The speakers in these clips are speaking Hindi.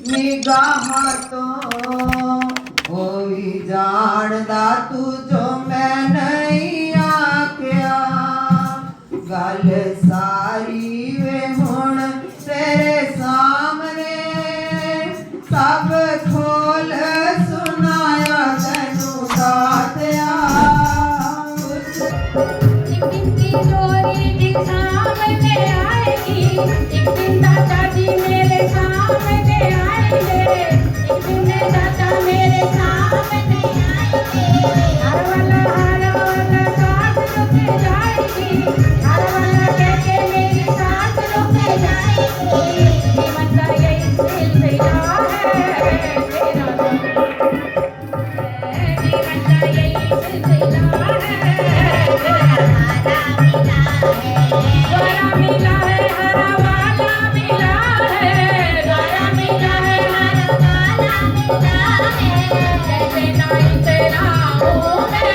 निगाह तो कोई जानदा तू जो मैं नहीं आख्या गल सारी वे हुण तेरे सामने सब खोल सुनाया तैनू दातिया एक दिन की चोरी भी सामने आएगी एक दिन दादा जी मेरे सामने आएंगे एक दिन दादा मेरे सामने आएंगे हर वाला साथ रुक जाएगी हर वाला कह के मेरी साथ रुक जाएगी जीवन का यही सिलसिला है तेरा जीवन का यही सिलसिला है गया मिला है हरा वाला मिला है गया मिला है हरा वाला मिला है जैसे नाई तेरा हूँ मैं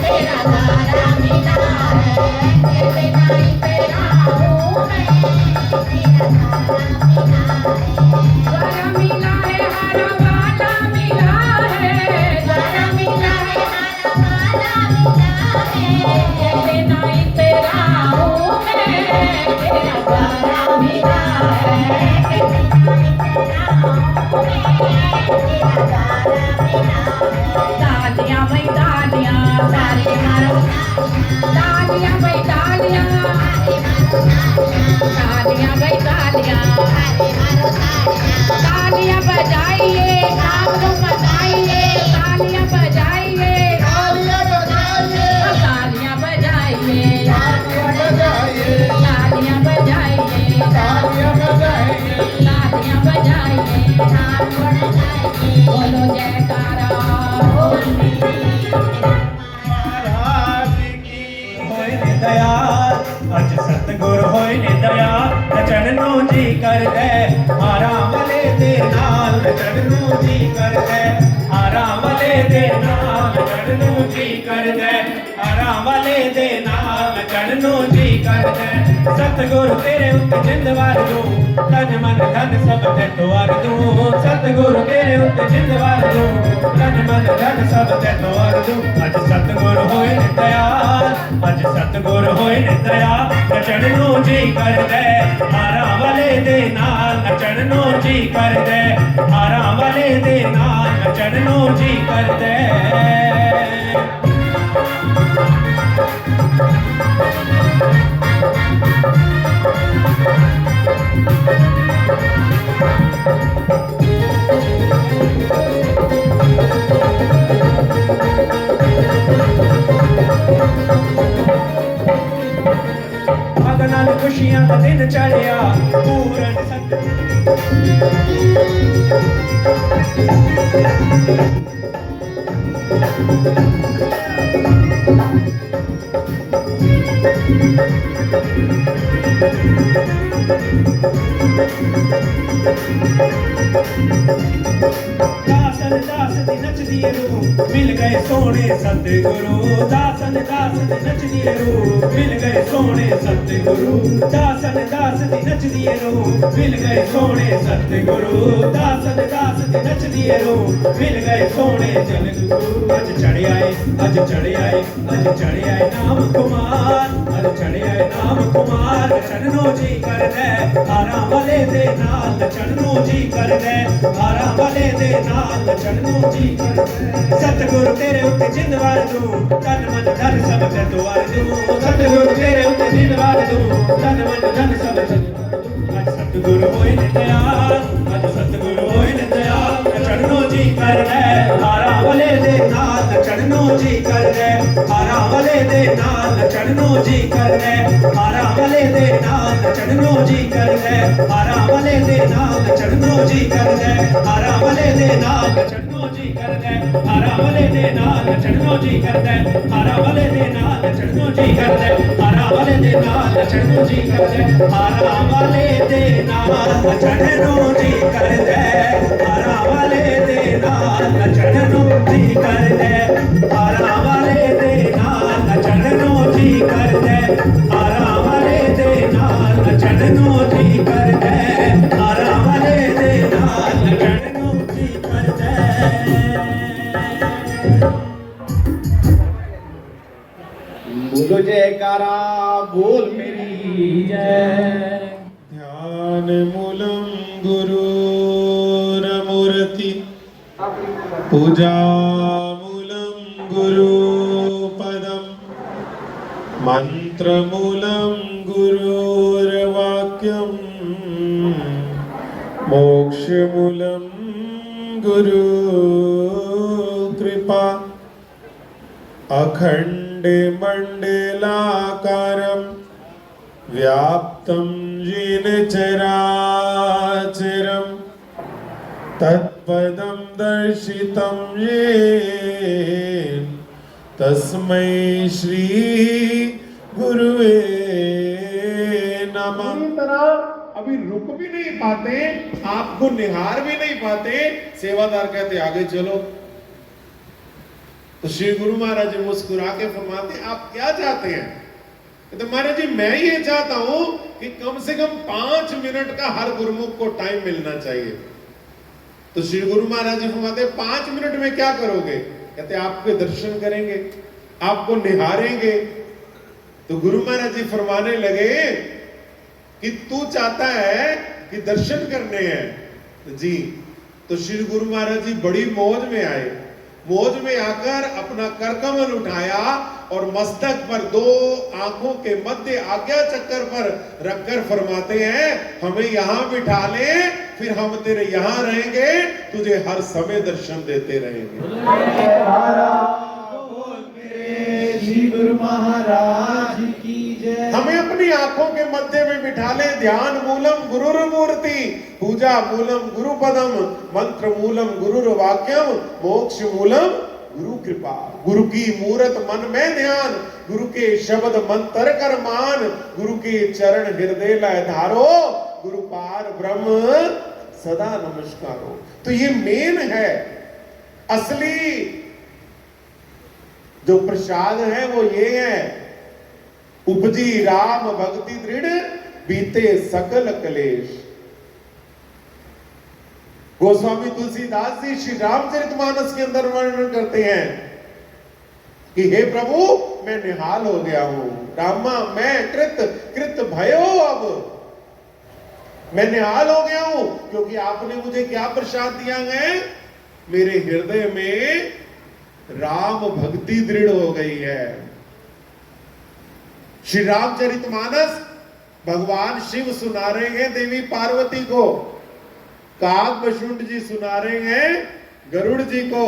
तेरा गारा मिला है जैसे नाई तेरा हूँ मैं तेरा गारा मिला है हरा वाला मिला है गया मिला है हरा वाला मिला है जैसे नाई तेरा हूँ मैं तेरा गारा मिला है जैसे नाई तेरा हूँ मैं तेरा गारा मिला है तालियां भाई तालियां सारे मारो तालियां भाई तालियां तालियां भाई तालियां तालियां बजाइए शाम को मनाइए तालियां बजाइए तालियां बजाइए तालियां बजाइए तालियां बजाइए बोलो जयकारा अज सतगुर होए ने दयाल नचण नू जी कर दे आराम ले दे नाल नचण नू जी कर दे आराम ले दे नाल नचण नू जी कर दे आराम ले दे नाल नचण नू जी कर दे सतगुर तेरे उत्ते जिंद वार दूं तन मन धन सब ते तोर दूं सतगुर तेरे उत्ते जिंद वार दूं तन मन धन सब ते तोर दूं अज सतगुर होए ने दयाल अज सतगुर होए ने दयाल नचण नू जी कर दे आराम वाले दे नाल नचण नू जी कर दे आराम वाले दे नाल नचण नू जी कर दे नाल खुशियां दा दिन चढ़िया पूरन सत दासन दास दी नचदी रूह मिल गए सोने सतगुरु दासन दास दी नचदी रूह मिल गए सोने सतगुरु दासन दास दी नचदी रूह मिल गए सोने सतगुरु दासन दास दी नचदी रूह मिल गए सोने सतगुरु अज चढ़ आए अज चढ़ आए अज चढ़ आए नाम कुमार अज चढ़ आए नाम कुमार नचण नू जी कर दे आराम वाले दे नाल नचण नू जी कर दे आराम वाले दे नाल नचण नू जी कर दे सतगुरु तेरे उत्ते जिंद वार दूं तन मन धन सब ते तोर दूं सतगुरु तेरे उत्ते जिंद वार दूं तन मन धन सब ते अज सतगुरु होए ने दयाल अज सतगुरु होए ने दयाल नचण नू जी कर दे आराम वाले दे नाल नचण नू जी कर दे आराम वाले दे नाल नचण नू जी कर दे आराम वाले दे नाल नचण नू जी कर दे आराम वाले दे नाल नचण नू जी कर दे आराम वाले दे नाल नचण नू जी कर दे आराम वाले दे नाल नचण नू जी कर दे आराम वाले दे नाल नचण नू जी कर दे आराम वाले दे नाल नचण नू जी कर दे आराम वाले दे नाल नचण नू जी कर दे आराम वाले दे नाल नचण नू जी कर दे आराम वाले दे नाल नचण नू जी कर दे आराम वाले दे नाल नचण नू जी कर दे आराम वाले दे नाल जयकारा बोल मेरी जय। ध्यान मूलम गुरुरमूर्ति पूजा मूलम गुरुपदम मंत्र मूलम गुरुर्वाक्यम मोक्ष मूलम गुरु कृपा अखंड मंडलाकारं व्याप्तं येन चराचरं तत्पदं दर्शितं येन तस्मै श्री गुरुवे नमः। पूरी तरह अभी रुक भी नहीं पाते, आपको निहार भी नहीं पाते, सेवादार कहते आगे चलो। तो श्री गुरु महाराज जी मुस्कुरा के फरमाते आप क्या चाहते हैं? तो महाराज जी मैं ये चाहता हूं कि कम से कम 5 मिनट का हर गुरुमुख को टाइम मिलना चाहिए। तो श्री गुरु महाराज जी फरमाते 5 मिनट में क्या करोगे? कहते आपके दर्शन करेंगे, आपको निहारेंगे। तो गुरु महाराज जी फरमाने लगे कि तू चाहता है कि दर्शन करने हैं? जी। तो श्री गुरु महाराज जी बड़ी मौज में आए। मौज में आकर अपना करकमल उठाया और मस्तक पर 2 आंखों के मध्य आज्ञा चक्कर पर रखकर फरमाते हैं हमें यहां बिठा ले, फिर हम तेरे यहां रहेंगे, तुझे हर समय दर्शन देते रहेंगे। श्री गुरु महाराज की जय। हमें अपनी आंखों के मध्य में बिठा ले। ध्यान मूलम गुरुर्मूर्ति पूजा मूलम गुरुपदम मंत्र मूलम गुरुर्वाक्यम मोक्ष मूलम गुरु कृपा। गुरु की मूरत मन में ध्यान, गुरु के शब्द मंत्र कर मान, गुरु के चरण हृदय लय धारो, गुरु पार ब्रह्म सदा नमस्कारो। तो ये मेन है, असली जो प्रसाद है वो ये है, उपजी राम भक्ति दृढ़ बीते सकल कलेश। गोस्वामी तुलसीदास जी श्री रामचरितमानस के अंदर वर्णन करते हैं कि हे प्रभु मैं निहाल हो गया हूं, रामा मैं कृत भयो, अब मैं निहाल हो गया हूं क्योंकि आपने मुझे क्या प्रसाद दिया है? मेरे हृदय में राम भक्ति दृढ़ हो गई है। श्री रामचरितमानस भगवान शिव सुना रहे हैं देवी पार्वती को, काकभशुंड जी सुना रहे हैं गरुड़ जी को,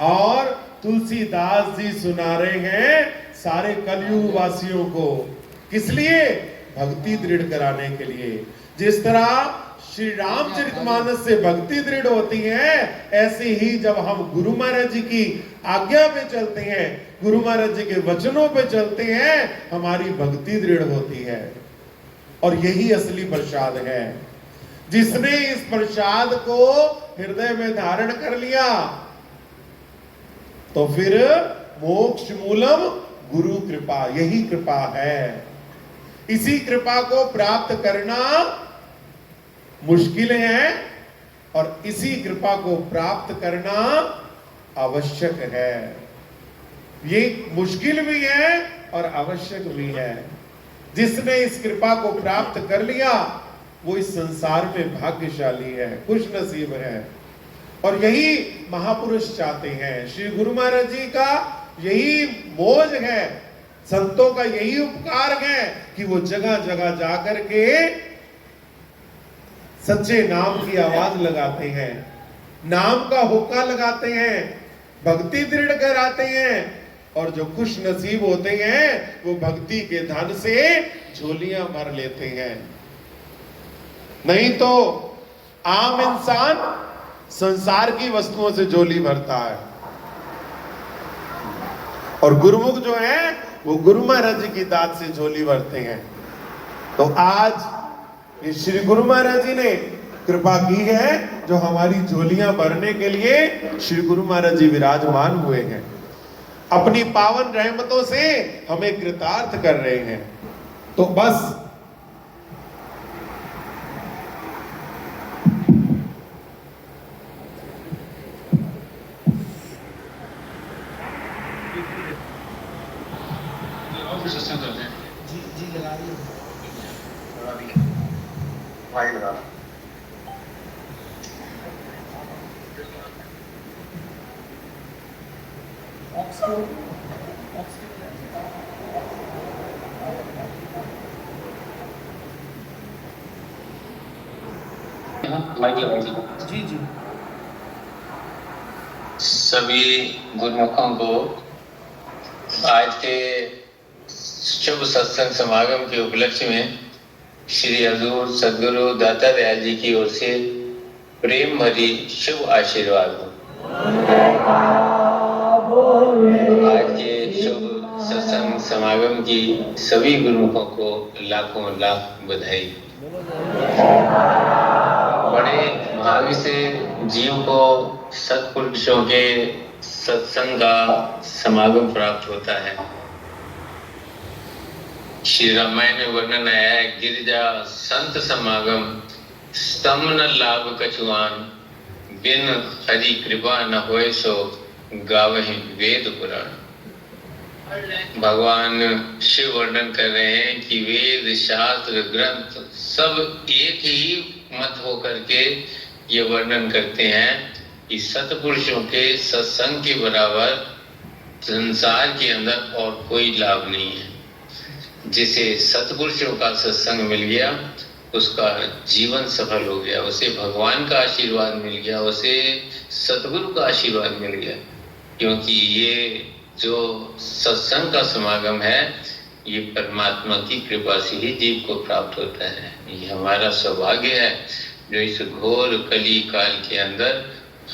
और तुलसीदास जी सुना रहे हैं सारे कलयुग वासियों को। किस लिए? भक्ति दृढ़ कराने के लिए। जिस तरह श्री रामचरितमानस से भक्ति दृढ़ होती है, ऐसे ही जब हम गुरु महाराज जी की आज्ञा पे चलते हैं, गुरु महाराज जी के वचनों पे चलते हैं, हमारी भक्ति दृढ़ होती है। और यही असली प्रसाद है। जिसने इस प्रसाद को हृदय में धारण कर लिया तो फिर मोक्ष मूलम गुरु कृपा, यही कृपा है। इसी कृपा को प्राप्त करना मुश्किल है और इसी कृपा को प्राप्त करना आवश्यक है। ये मुश्किल भी है और आवश्यक भी है। जिसने इस कृपा को प्राप्त कर लिया वो इस संसार में भाग्यशाली है, खुश नसीब है। और यही महापुरुष चाहते हैं। श्री गुरु महाराज जी का यही मौज है, संतों का यही उपकार है कि वो जगह जगह जाकर के सच्चे नाम की आवाज लगाते हैं, नाम का हुक्का लगाते हैं, भक्ति दृढ़ कराते हैं, और जो खुश नसीब होते हैं वो भक्ति के धन से झोलियां भर लेते हैं। नहीं तो आम इंसान संसार की वस्तुओं से झोली भरता है, और गुरुमुख जो है वो गुरु महाराज जी की दात से झोली भरते हैं। तो आज ये श्री गुरु महाराज जी ने कृपा की है, जो हमारी झोलियां भरने के लिए श्री गुरु महाराज जी विराजमान हुए हैं, अपनी पावन रहमतों से हमें कृतार्थ कर रहे हैं। तो बस जी जी। सभी गुरुमुखों को आज के शुभ सत्संग समागम के उपलक्ष्य में श्री हजूर सद्गुरु दाता दयाल जी की ओर से प्रेम भरी शुभ आशीर्वाद हो। आज के शुभ सत्संग समागम की सभी गुरुमुखों को लाखों लाख बधाई। बड़े भाग्य से जीव को सत्पुरुषों के सत्संग का समागम प्राप्त होता है। श्री रामायण में वर्णन आया है, गिरिजा संत समागम स्तम न लाभ कछुआन, बिन हरि कृपा न होए सो गावहि वेद पुराण। भगवान शिव वर्णन कर रहे हैं कि वेद शास्त्र ग्रंथ सब एक ही मत होकर के ये वर्णन करते हैं कि सत्पुरुषों के सत्संग के बराबर संसार के अंदर और कोई लाभ नहीं है। जिसे सत्पुरुषों का सत्संग मिल गया उसका जीवन सफल हो गया, उसे भगवान का आशीर्वाद मिल गया, उसे सतगुरु का आशीर्वाद मिल गया। क्योंकि ये जो सत्संग का समागम है ये परमात्मा की कृपा से ही जीव को प्राप्त होता है। ये हमारा सौभाग्य है जो इस घोर कली काल के अंदर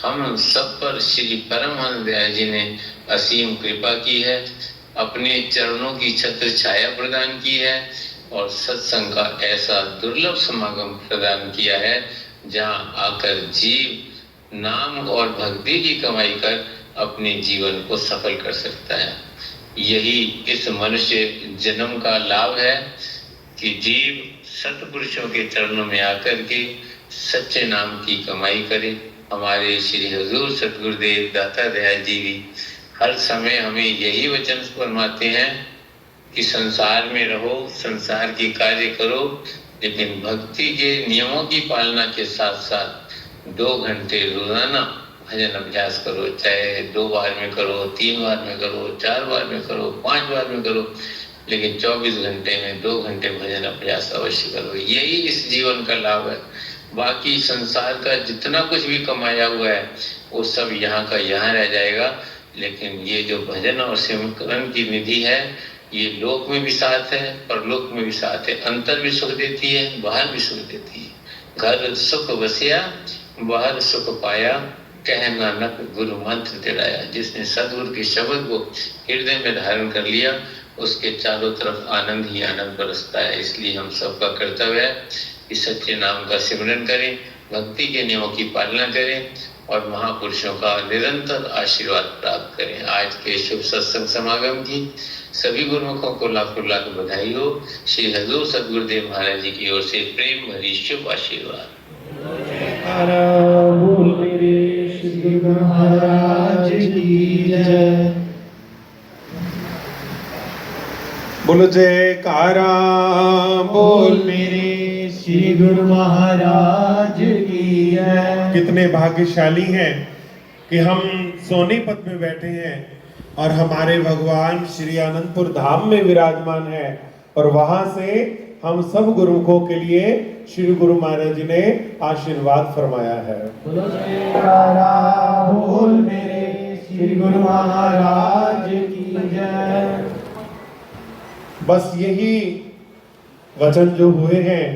हम सब पर श्री परमहंस दयाल जी ने असीम कृपा की है, अपने चरणों की छत्र छाया प्रदान की है और सत्संग का ऐसा दुर्लभ समागम प्रदान किया है जहां आकर जीव नाम और भक्ति की कमाई कर अपने जीवन को सफल कर सकता है। यही इस मनुष्य जन्म का लाभ है कि जीव सत्पुरुषों के चरणों में आकर के सच्चे नाम की कमाई करे। हमारे श्री हजूर सतगुरुदेव दाता दयाल जी भी हर समय हमें यही वचन फरमाते हैं कि संसार में रहो, संसार की कार्य करो, लेकिन भक्ति के नियमों की पालना के साथ साथ 2 घंटे रोजाना भजन अभ्यास करो। चाहे 2 बार में करो, 3 बार में करो, 4 बार में करो, 5 बार में करो, लेकिन 24 घंटे में 2 घंटे भजन अभ्यास अवश्य करो। यही इस जीवन का लाभ है। बाकी संसार का जितना कुछ भी कमाया हुआ है वो सब यहाँ का यहाँ रह जाएगा, लेकिन ये जो भजन और सिमरन की निधि है ये लोक में भी साथ है, परलोक में भी साथ है। अंतर भी सुख देती है, बाहर भी सुख देती है। घर सुख बसिया, बाहर सुख पाया, कह नानक गुरु मंत्र तिड़ाया। जिसने सदगुरु के शब्द को हृदय में धारण कर लिया उसके चारों तरफ आनंद ही आनंद बरसता है। इसलिए हम सबका कर्तव्य है कि सच्चे नाम का सिमरन करें, भक्ति के नियमों की पालना करें और महापुरुषों का निरंतर आशीर्वाद प्राप्त करें। आज के शुभ सत्संग समागम की सभी गुरुमुखों को लाखों लाख बधाई हो। श्री हजूर सतगुरुदेव महाराज जी की ओर से प्रेम भरी शुभ आशीर्वाद। बोल मेरे श्री गुरु महाराज की जय। बोलो जयकारा बोल मेरे श्री गुरु महाराज की जय। कितने भाग्यशाली हैं कि हम सोनीपत में बैठे हैं और हमारे भगवान श्री आनंदपुर धाम में विराजमान है और वहां से हम सब गुरुमुखों के लिए श्री गुरु महाराज जी ने आशीर्वाद फरमाया है। बोलो जयकारा बोल मेरे श्री गुरु महाराज की जय। बस यही वचन जो हुए हैं,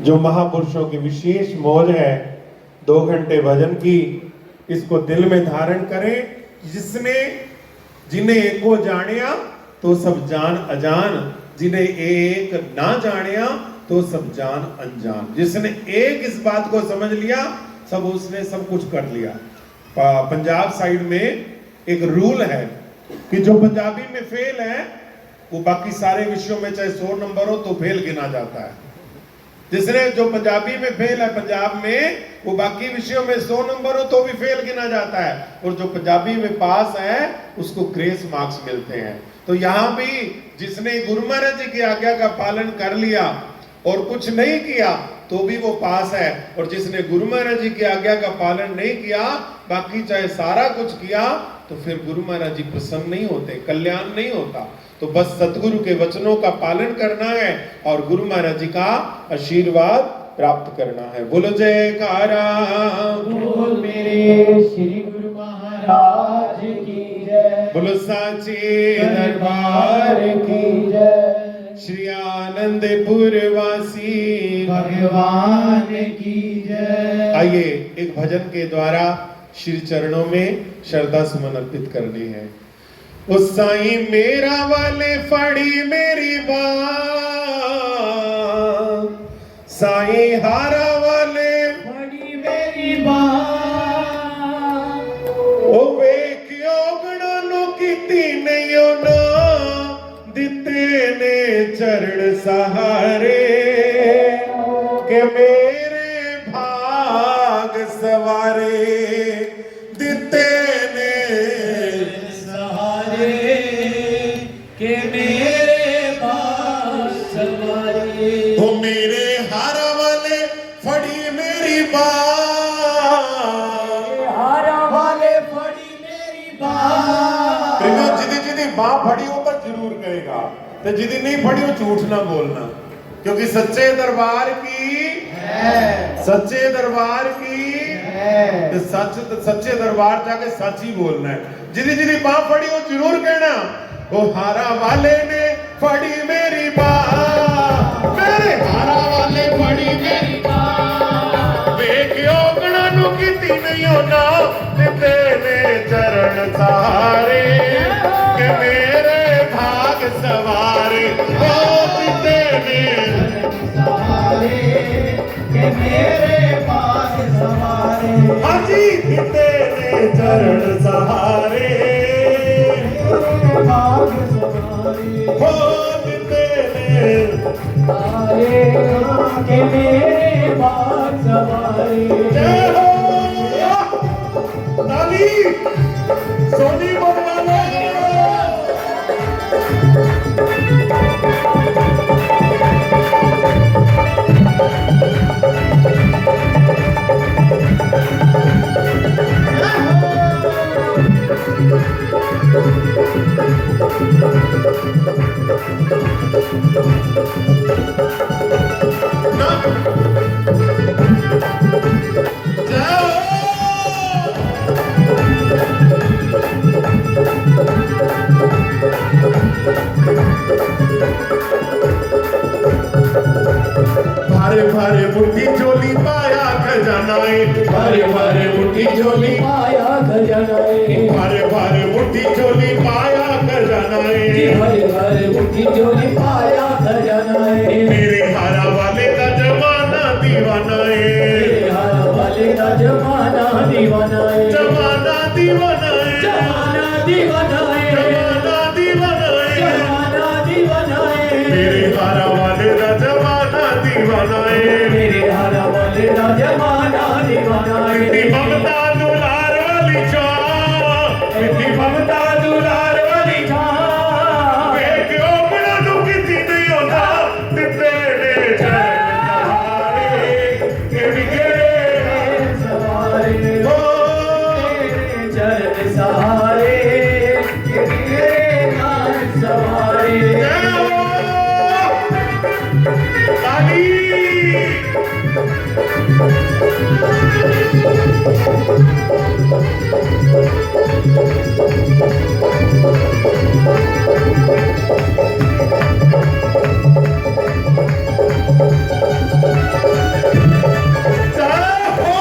जो महापुरुषों की विशेष मौज है 2 घंटे भजन की, इसको दिल में धारण करें। जिसने जिन्हें एको जानिया तो सब जान अजान, जिन्हें एक ना जानिया तो सब जान अनजान। जिसने एक इस बात को समझ लिया सब उसने सब कुछ कर लिया। पंजाब साइड में एक रूल है कि जो पंजाबी में फेल है वो बाकी सारे विषयों में चाहे 100 नंबर हो तो फेल गिना जाता है। जिसने जो पंजाबी में फेल है पंजाब में, वो बाकी विषयों में 100 नंबर हो तो भी फेल गिना जाता है, और जो पंजाबी में पास है उसको ग्रेस मार्क्स मिलते हैं। तो यहाँ भी जिसने गुरु महाराज जी की आज्ञा का पालन कर लिया और कुछ नहीं किया तो भी वो पास है, और जिसने गुरु महाराज जी की आज्ञा का पालन नहीं किया बाकी चाहे सारा कुछ किया तो फिर गुरु महाराज जी प्रसन्न नहीं होते, कल्याण नहीं होता। तो बस सतगुरु के वचनों का पालन करना है और गुरु महाराज जी का आशीर्वाद प्राप्त करना है। बोलो जयकारा। बोल मेरे श्री गुरु महाराज की जय। बोलो साचे दरबार की जय। श्री आनंदपुर वासी भगवान की जय। आइए एक भजन के द्वारा श्री चरणों में श्रद्धा सुमन अर्पित करनी है। उस साईं मेरा वाले फड़ी मेरी बात, साईं हारा वाले फड़ी मेरी बात, ओ वेख्यो गणों कीती नहीं ना, दिते ने चरण सहारे, के मेरे भाग सवारे, दिते ने सहारे, के मेरे भाग सवारे। ओ मेरे हारा वाले फड़ी मेरी बात, हारा वाले फड़ी मेरी बात। जिदी जिदी बाँ फड़ी हो पर जरूर कहेगा, तो जिदी नहीं फड़ी हो झूठ ना बोलना, क्योंकि सच्चे दरबार की है, सच्चे दरबार की है। तो सच्चे दरबार जाके सच ही बोलना है। जिदी जिदी बाँ फड़ी हो जरूर कहना, वो हारा वाले ने फड़ी मेरी बाँ, मेरे हारा वाले फड़ी मेरी बाँ, वेख्यो गणों कीती नहीं होना, दिते ने चरण सहारे, के मेरे भाग सवारे, ओ दिते ने सहारे, के मेरे भाग सवारे। हाजी दिते ने चरण सहारे, भाग सवारे, हो दिते ने सहारे, के मेरे भाग सवारे। जय हो। ताली सोनी बदवालो। भारे भारे मुट्ठी झोली पाया खजानाए, भारे भारे मुट्ठी झोली, पाया खजानाए, भारे भारे मुट्ठी झोली पाया खजानाए, हरे हरे मुट्ठी झोली पाया खजानाए। मेरे हारा वाले का जमाना दीवानाए, मेरे हारा वाले का जमाना दीवानाए, जमाना दीवानाए, जमाना दीवानाए, जमाना दीवानाए, जमाना दीवानाए। मेरे हारा वाले का जमाना दीवानाए, मेरे हारा वाले का जमाना दीवानाए। इतनी ममता दुलार वाली छां, इतनी ममता दुलार वाली छां, वेख्यो गणों कीती नहीं होना, दिते ने चरण सहारे, के मेरे सवारे, हो। तेरे चरण सहारे, के मेरे भाग सवारे। जय हो। ताली। जय हो।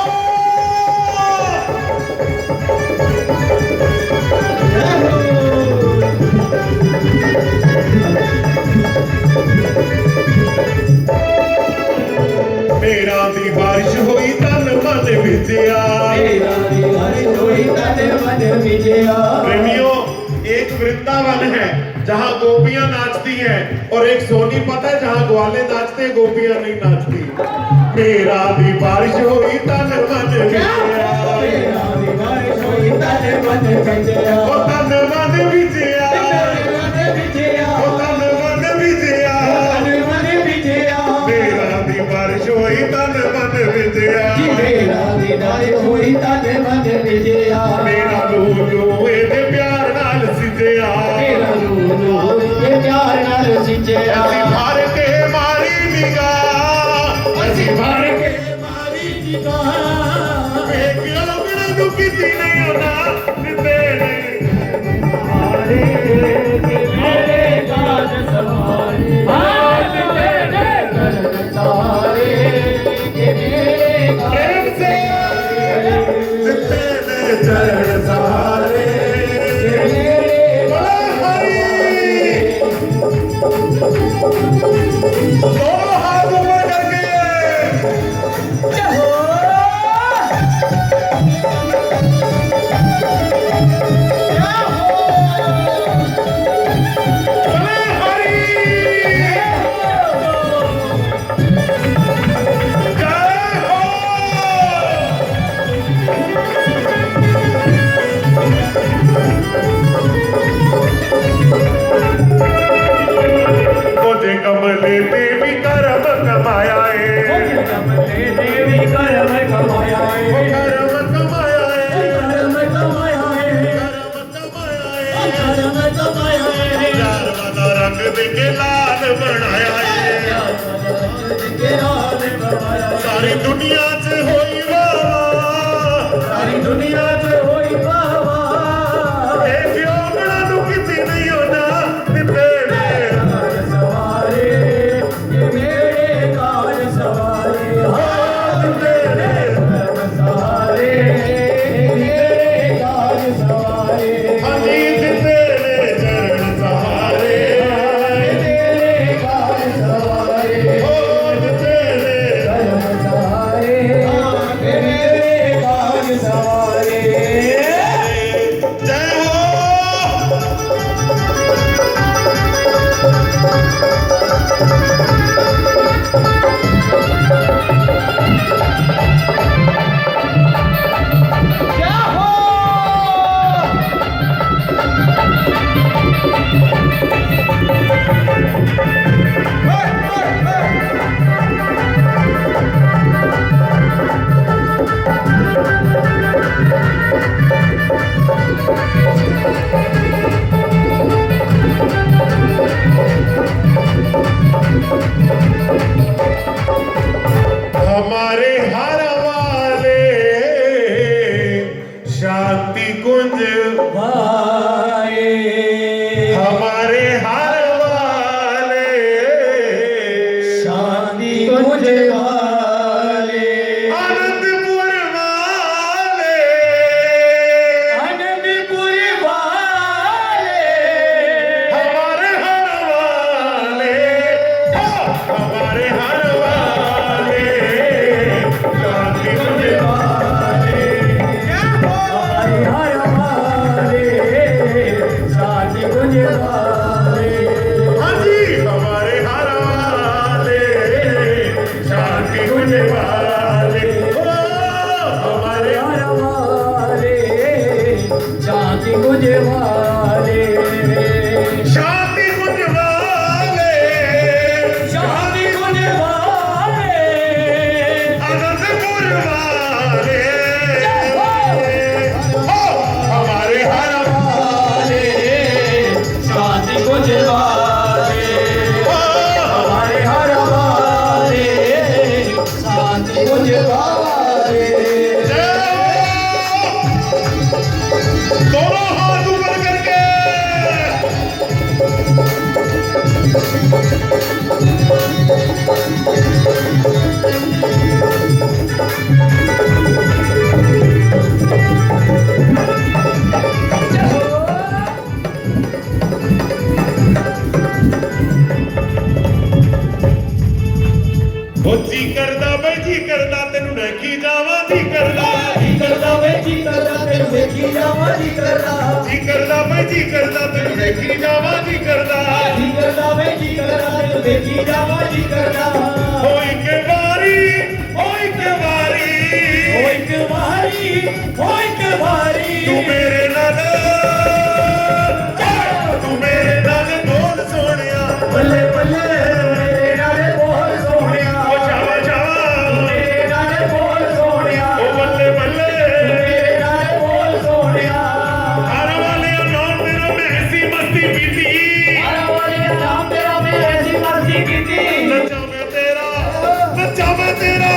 मेरा दी बारिश हुई तन मन भिजिया। मेरा दीवानी होई तन मन विजया। प्रेमियों, एक वृंदावन है जहाँ गोपियां नाचती हैं, और एक सोनीपत है जहाँ ग्वाले नाचते हैं, गोपियां नहीं नाचती। मेरा दी बारिश हुई तन मन भिजिया, मेरा दीवानी होई तन मन विजया। ओ तन मन भिजिया, मन विजया, ओ तन मन भिजिया, मन मन विजया। मेरा दी बारिश हुई तन मन भिजिया, मेरा दीवानी होई तन मन विजया। मेरा लूलू ए तू किसी नहीं होना तेरे हमारे के मेरे काज सवारे हाथ तेरे चरण सवारे के मेरे प्रेम से तेरे चरण सहारे बोला हरि दोनों हाथ ऊपर करके बोले हरि जय हो मुझे कमले देवी करम कमाया है कमले देवी करम कमाया है करम कमाया है करम कमाया है करम कमाया है करम कमाया है यार वाला रंग देके लाल बनाया है के लाल बनाया सारी दुनिया च होई वाह सारी दुनिया च होई बाबा ए प्योगड़ा नु किसी नहीं होना तेरे काज सवारे के मेरे काज सवारे हाथ तेरे चरण सवारे के मेरे काज सवारे हनी तेरे चरण सहारे मेरे काज सवारे होठ तेरे चरण सवारे के मेरे काज सवारे जय हो क्या हो हमारे हर वाले शांति कुंज भाए हमारे हर वाले शांति कुंज वाले आनंदपुर वाले आनंदपुर वाले हमारे हर वाले हमारे हर वाले शांति कुंज वाले हमारे हर वाले शांति कुंज वाले हाँ जी हमारे हर वाले शांति कुंज वाले ओ, हमारे हर वाले शांति कुंज वाले शांति कुंज वाले शांति कुंज वाले आनंदपुर वाले ओ, हमारे हर वाले शांति कुंज वाले ओ, हमारे हर वाले शांति कुंज वाले जय हो। दोनों हाथ ऊपर करके ਉਹ ਜੀ ਕਰਦਾ ਬਈ ਜੀ ਕਰਦਾ ਤੈਨੂੰ ਦੇਖੀ ਜਾਵਾਂ ਜੀ ਕਰਦਾ जी करदा वे जी करदा तेनु देखी जावा जी करदा ਜੀ ਕਰਦਾ ਬਈ ਜੀ ਕਰਦਾ ਤੈਨੂੰ ਦੇਖੀ ਜਾਵਾਂ ਜੀ ਕਰਦਾ जी करदा वे जी करदा तेनु देखी जावा जी करदा ਹੋਈ ਕੇ ਵਾਰੀ ਹੋਈ ਕੇ ਵਾਰੀ ओ एक बारी ओ एक बारी ਤੂੰ ਮੇਰੇ ਨਾਲ ਤੂੰ ਮੇਰੇ ਨਾਲ ਬੋਲ ਸੋਹਣਿਆ बल्ले बल्ले मेरे नाले बोल सोहणिया ਉਹ ਜਾਵਾ ਜਾਵਾ मेरे नाले बोल सोहणिया ਉਹ ਬੱਲੇ ਬੱਲੇ मेरे नाले बोल सोहणिया ਹਰ ਵਾਲੇ ਨਾਮ ਤੇਰਾ ਮੈਂ ਐਸੀ ਮਸਤੀ ਪੀਤੀ हर वाले नाम तेरा मैं ऐसी मस्ती की थी ਨੱਚਾ ਮੈਂ ਤੇਰਾ ਨੱਚਾ ਮੈਂ ਤੇਰਾ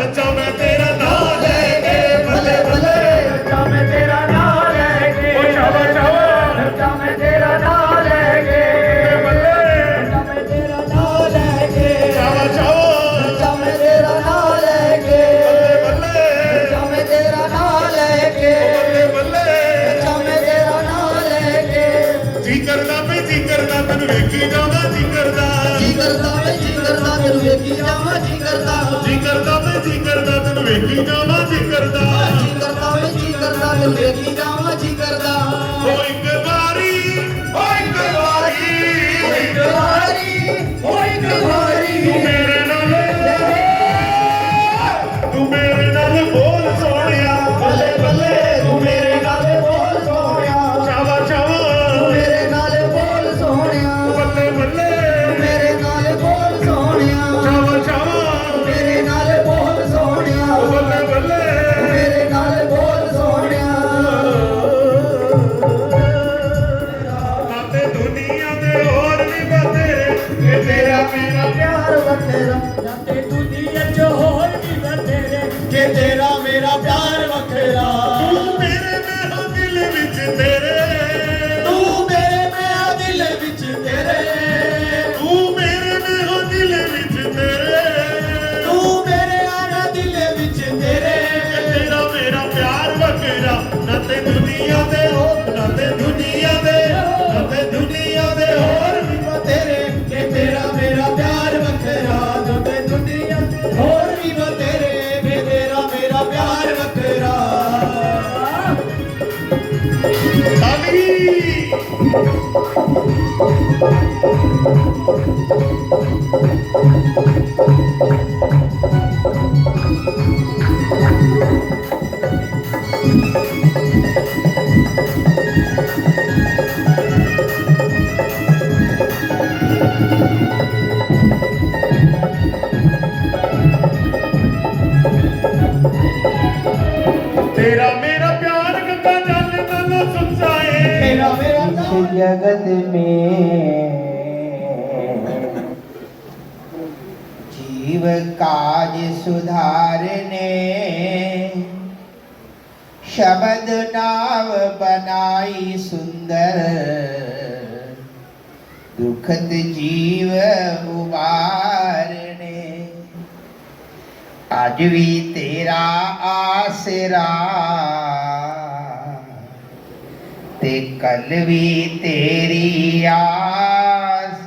ਨੱਚਾ ਮੈਂ ਤੇਰਾ ਨਾਂ ਲੈ ਕੇ ਬੱਲੇ ਬੱਲੇ करदा जी करदा मैं जी करदा तैनूं वेखी जावां जी करदा जी करदा वे जी करदा मैं वेखी जावां जी करदा ओ एक बारी ओ एक बारी एक वारी ओ एक वारी तू मेरे नाल बोल सोहणिया बल्ले बल्ले तू मेरे नाल बोल सोहणिया चावा चावा मेरे नाल बोल सोहणिया बल्ले बल्ले मेरे नाल बोल सोहणिया चावा चावा मेरे नाल बोल सोहणिया बल्ले बल्ले मेरे नाल बोल सोहणिया नाते दुनिया दे और भी बतेरे कि तेरा मेरा प्यार वखेरा ते दुनिया च होर भी बतेरे कि तेरा मेरा प्यार वखेरा तू मेरे में हो दिल विच तेरे तू मेरे में आ दिल विच तेरे तू मेरे में हो दिल विच तेरे तू मेरे आना दिल विच तेरे तेरा मेरा प्यार वखेरा ना ते दुनिया दे हो ना ते दुनिया दे ना ते दुनिया दे और भी तेरे कि तेरा मेरा प्यार वखेरा जो ते दुनिया और भी तेरे कि तेरा मेरा प्यार वखेरा ताली तेरा मेरा प्यार गंगा जल नालों समझाए तेरा मेरा इस जगत में जीव काज सुधारने शब्द नाव बनाई सुंदर दुखद जीव उबारने आज भी तेरा आसरा ते कल भी तेरी आस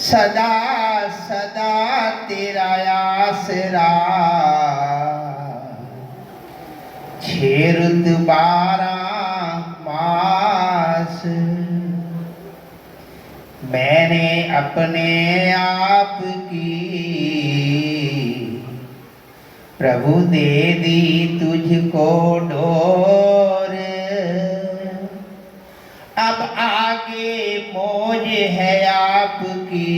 सदा सदा तेरा आसरा 6 रुत 12 मास मैंने अपने आप की प्रभु दे दी तुझको डोर अब आगे मौज है आपकी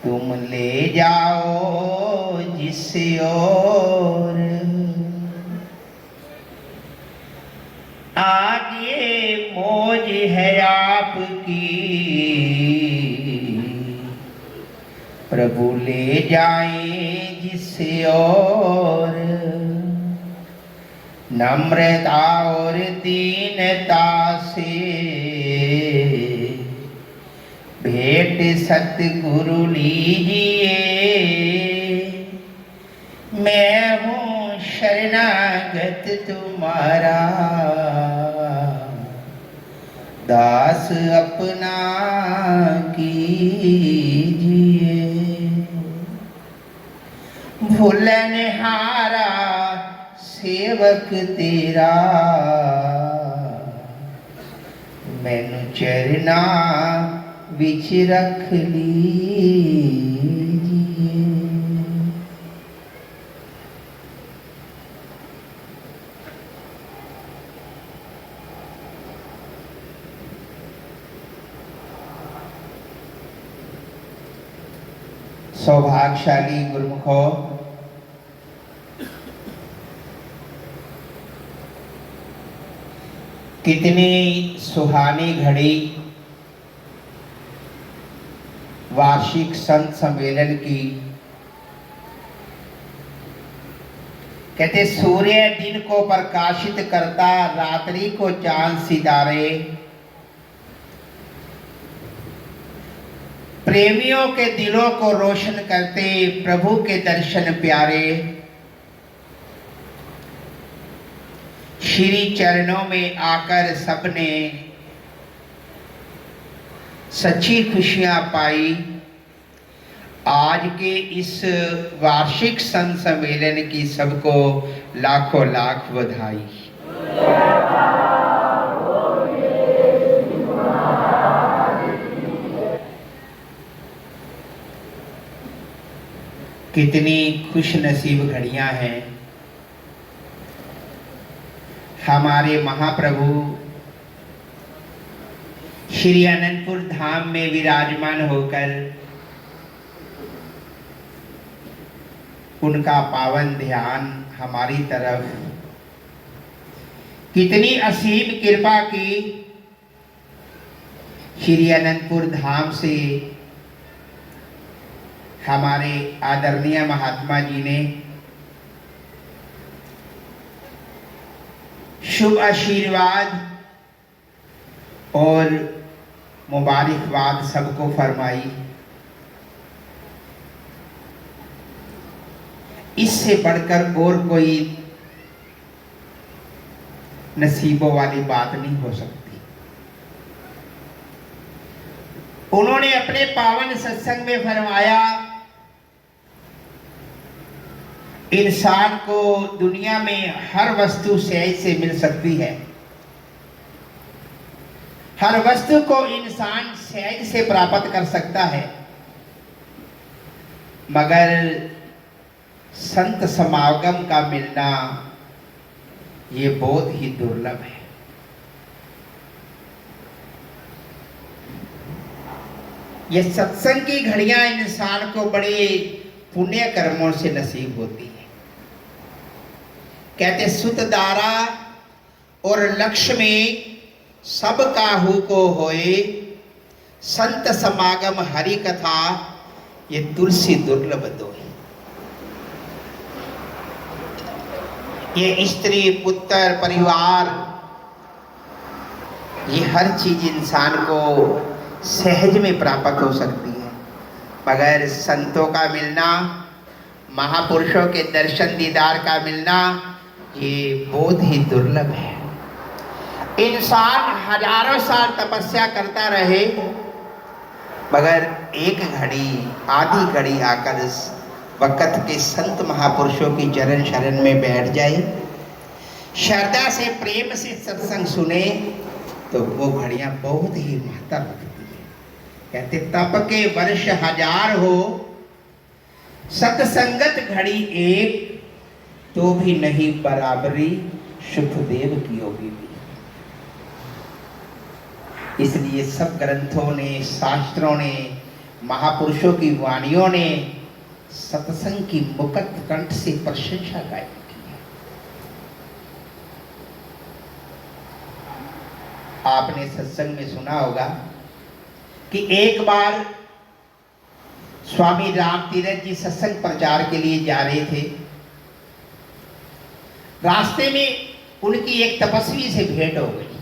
तुम ले जाओ जिस ओर आगे मौज है आपकी प्रभु ले जाए जिस ओर नम्रता और दीनता से भेंट सतगुरु लीजिए मैं हूँ शरणागत तुम्हारा दास अपना कीजिए भूलनहारा सेवक तेरा मैनू चरना विच रख लीजिए। सौभाग्यशाली गुरुमुखों, कितनी सुहानी घड़ी वार्षिक संत सम्मेलन की। कहते सूर्य दिन को प्रकाशित करता, रात्रि को चांद सितारे, प्रेमियों के दिलों को रोशन करते प्रभु के दर्शन प्यारे। श्री चरणों में आकर सबने सच्ची खुशियां पाई। आज के इस वार्षिक संत सम्मेलन की सबको लाखों लाख बधाई। कितनी खुश नसीब घड़ियां हैं। हमारे महाप्रभु श्री अनंतपुर धाम में विराजमान होकर उनका पावन ध्यान हमारी तरफ कितनी असीम कृपा की। श्री अनंतपुर धाम से हमारे आदरणीय महात्मा जी ने शुभ आशीर्वाद और मुबारकबाद सबको फरमाई। इससे बढ़कर और कोई नसीबों वाली बात नहीं हो सकती। उन्होंने अपने पावन सत्संग में फरमाया, इंसान को दुनिया में हर वस्तु सहज से मिल सकती है, हर वस्तु को इंसान सहज से प्राप्त कर सकता है, मगर संत समागम का मिलना ये बहुत ही दुर्लभ है। ये सत्संग की घड़ियां इंसान को बड़े पुण्य कर्मों से नसीब होती है। कहते सुत दारा और लक्ष्मी सब काहू को होए, संत समागम हरि कथा ये तुलसी दुर्लभ दोए। ये स्त्री पुत्र परिवार ये हर चीज इंसान को सहज में प्राप्त हो सकती है, मगर संतों का मिलना, महापुरुषों के दर्शन दीदार का मिलना ये बहुत ही दुर्लभ है। इंसान हजारों साल तपस्या करता रहे, मगर एक घड़ी आधी घड़ी आकर इस वक़्त के संत महापुरुषों की चरण शरण में बैठ जाए, श्रद्धा से प्रेम से सत्संग सुने, तो वो घड़ियां बहुत ही महत्व रखती है। कहते तप के वर्ष हजार हो, सत्संगत घड़ी एक, तो भी नहीं बराबरी सुखदेव की होगी भी। इसलिए सब ग्रंथों ने, शास्त्रों ने, महापुरुषों की वाणियों ने सत्संग की मुकट कंठ से प्रशंसा गायन की है। आपने सत्संग में सुना होगा कि एक बार स्वामी राम तीरथ जी सत्संग प्रचार के लिए जा रहे थे। रास्ते में उनकी एक तपस्वी से भेंट हो गई।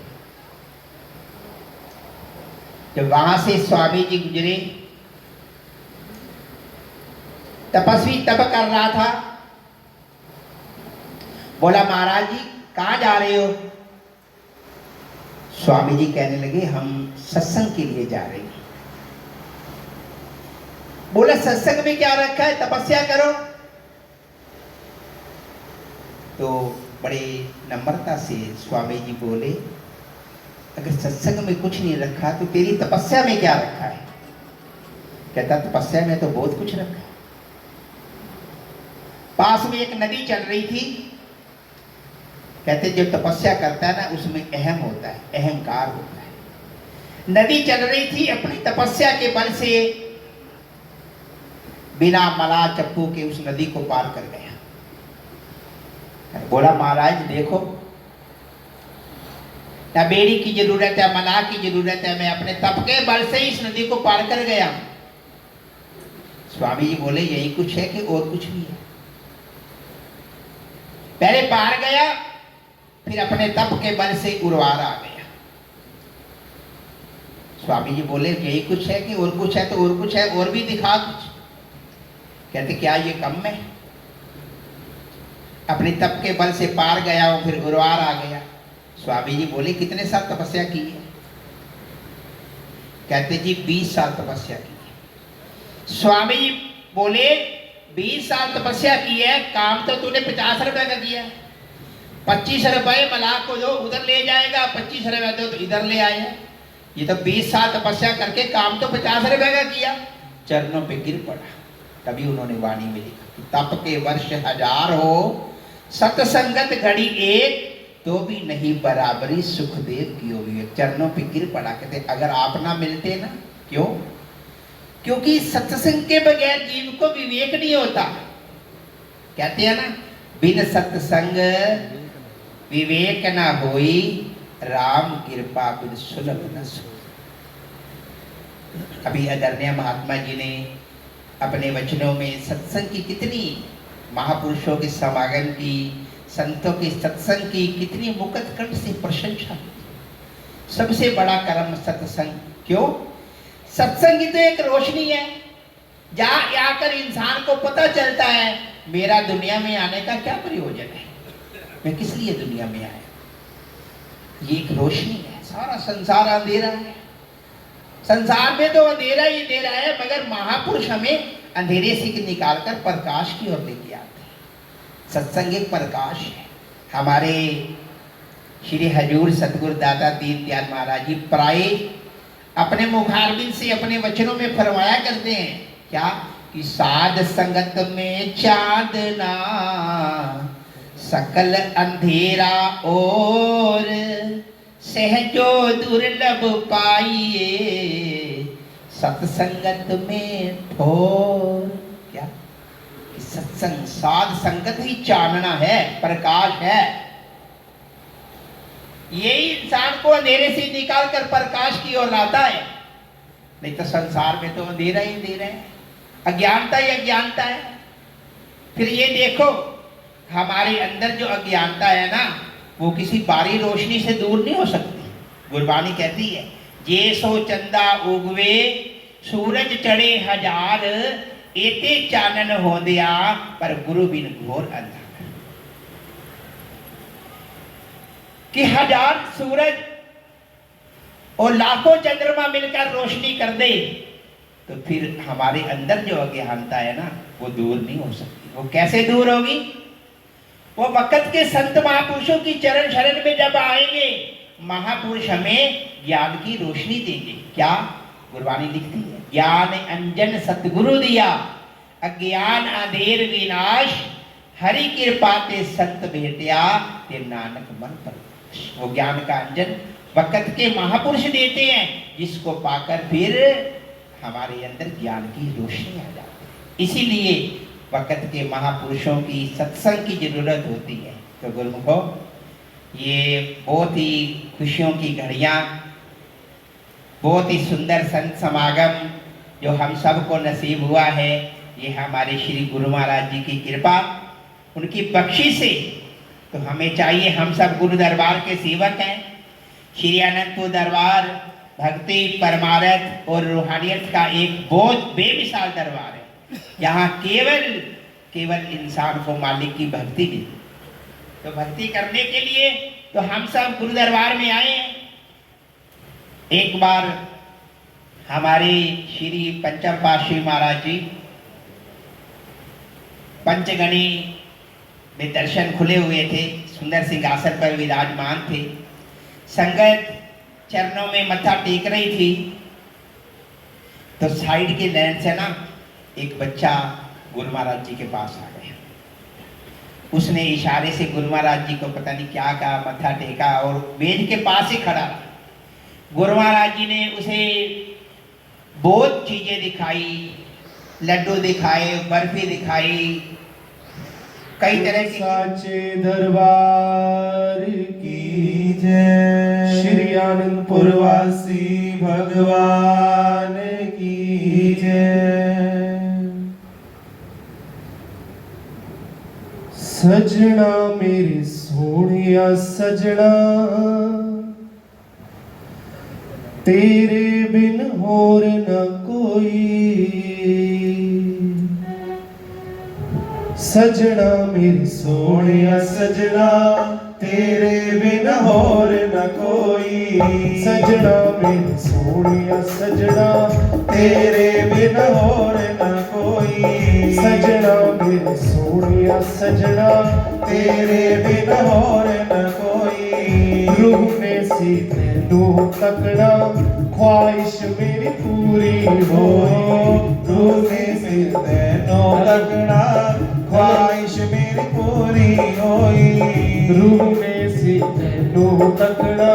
जब वहां से स्वामी जी गुजरे, तपस्वी तप कर रहा था। बोला महाराज जी कहाँ जा रहे हो? स्वामी जी कहने लगे हम सत्संग के लिए जा रहे हैं। बोला सत्संग में क्या रखा है, तपस्या करो। तो बड़े नम्रता से स्वामी जी बोले, अगर सत्संग में कुछ नहीं रखा तो तेरी तपस्या में क्या रखा है? कहता तपस्या में तो बहुत कुछ रखा है। पास में एक नदी चल रही थी। कहते जो तपस्या करता है ना उसमें अहम होता है, अहंकार होता है। नदी चल रही थी, अपनी तपस्या के बल से बिना मला चप्पू के उस नदी को पार कर गया। बोला महाराज देखो, ना बेड़ी की जरूरत है, मला की जरूरत है, मैं अपने तप के बल से इस नदी को पार कर गया। स्वामी जी बोले यही कुछ है कि और कुछ भी है? पहले पार गया, फिर अपने तप के बल से उर्वार आ गया। स्वामी जी बोले यही कुछ है कि और कुछ है? तो और कुछ है, और भी दिखा कुछ। कहते क्या ये कम है? अपने तप के बल से पार गया हूं, फिर उर्वार आ गया। स्वामी जी बोले कितने साल तपस्या की है? कहते जी 20 साल तपस्या की है। स्वामी जी बोले 20 साल तपस्या की है, काम तो तूने 50 रुपए का किया, 25 रुपए मलाक को जो उधर ले जाएगा, 25 रुपए दो तो इधर ले आए। ये तो 20 साल तपस्या करके काम तो 50 रुपए का किया। चरणों पे गिर पड़ा। तभी उन्होंने वाणी में लिखा कि तप के वर्ष 1000 हो, सतसंगत घड़ी एक, तो भी नहीं बराबरी सुखदेव की विवेक। चरणों पे गिर पड़ा। कहते अगर आप ना मिलते ना, क्यों? क्योंकि सत्संग के बगैर जीव को विवेक नहीं होता। कहते हैं ना, बिन सत्संग विवेक ना होई, राम कृपा बिन सुलभ न सो। अभी आदरणीय महात्मा जी ने अपने वचनों में सत्संग की कितनी, महापुरुषों के समागम की, संतों के सत्संग की कितनी मुकत कंठ से प्रशंसा। सबसे बड़ा कर्म सत्संग। क्यों? सत्संग की तो एक रोशनी है, जहाँ आकर इंसान को पता चलता है मेरा दुनिया में आने का क्या प्रयोजन है, मैं किस लिए दुनिया में आया। ये एक रोशनी है। सारा संसार अंधेरा है, संसार में तो अंधेरा ही अंधेरा है, मगर महापुरुष हमें अंधेरे से निकालकर प्रकाश की ओर लेके आते हैं। सत्संग एक प्रकाश है। हमारे श्री हजूर सतगुरु दाता दीन दयाल महाराज जी प्राय अपने मुखारबिंद से अपने वचनों में फरमाया करते हैं क्या कि साध संगत में चांदना, सकल अंधेरा और सहजो दुर्लभ पाइए, सत्संगत में ठोर। क्या? सत्संग साध संगत ही चानना है, प्रकाश है। यही इंसान को अंधेरे से निकाल कर प्रकाश की ओर लाता है। नहीं तो संसार में तो अंधेरा ही अंधेरा है, अज्ञानता ही अज्ञानता है। फिर ये देखो, हमारे अंदर जो अज्ञानता है ना, वो किसी बारी रोशनी से दूर नहीं हो सकती। गुरबानी कहती है, जे सो चंदा उगवे, सूरज चढ़े 1000, एते चानन हो दिया, पर गुरु बिन घोर अंधा। कि 1000 सूरज और लाखों चंद्रमा मिलकर रोशनी कर दे, तो फिर हमारे अंदर जो अज्ञानता है ना, वो दूर नहीं हो सकती। वो कैसे दूर होगी? वो वक्त के संत महापुरुषों की चरण शरण में जब आएंगे, महापुरुष हमें ज्ञान की रोशनी देंगे। क्या? गुरबानी लिखती है, ज्ञान अंजन सतगुरु दिया, अज्ञान अंधेर विनाश, हरि कृपा ते संत भेटिया, ते नानक मन पर। वो ज्ञान का अंजन वक्त के महापुरुष देते हैं, जिसको पाकर फिर हमारे अंदर ज्ञान की रोशनी आ जाती है। इसीलिए वक्त के महापुरुषों की सत्संग की जरूरत होती है। तो गुरुमुखो, ये बहुत ही खुशियों की घड़ियाँ, बहुत ही सुंदर संत समागम जो हम सबको नसीब हुआ है, ये हमारे श्री गुरु महाराज जी की कृपा, उनकी बख्शिश से। तो हमें चाहिए, हम सब गुरु दरबार के सेवक हैं। श्री अनंतपुर दरबार भक्ति, परमार्थ और रूहानियत का एक बहुत बेमिसाल दरबार है। यहाँ केवल इंसान को मालिक की भक्ति मिलती। तो भक्ति करने के लिए तो हम सब गुरु दरबार में आए हैं। एक बार हमारे श्री पंचम पातशाही महाराज जी पंचगणी में दर्शन खुले हुए थे, सुंदर सिंहासन पर विराजमान थे। संगत चरणों में मत्था टेक रही थी, तो साइड के लाइन से ना एक बच्चा गुरु महाराज जी के पास आ गया। उसने इशारे से गुरु महाराज जी को पता नहीं क्या कहा, मत्था टेका और बेद के पास ही खड़ा था। गुरु महाराज जी ने उसे बहुत चीजें दिखाई, लड्डू दिखाए, बर्फी दिखाई, कई तरह की। साचे दरबार की जय, श्री आनंदपुर वासी भगवान की जय। सजना मेरे सोनिया सजना, तेरे बिन होर न कोई। सजना मेरे सोनिया सजना, तेरे बिन होर न कोई सजना मेरे सोनिया सजना तेरे बिन होर न कोई सजना मेरे सोनिया सजना तेरे बिन होर न कोई रूह ने सी तैनू तकना ख्वाहिश मेरी पूरी होई रूह ने सी तैनू तकना ख्वाहिश मेरी पूरी होई रूह ने सी तैनू तकना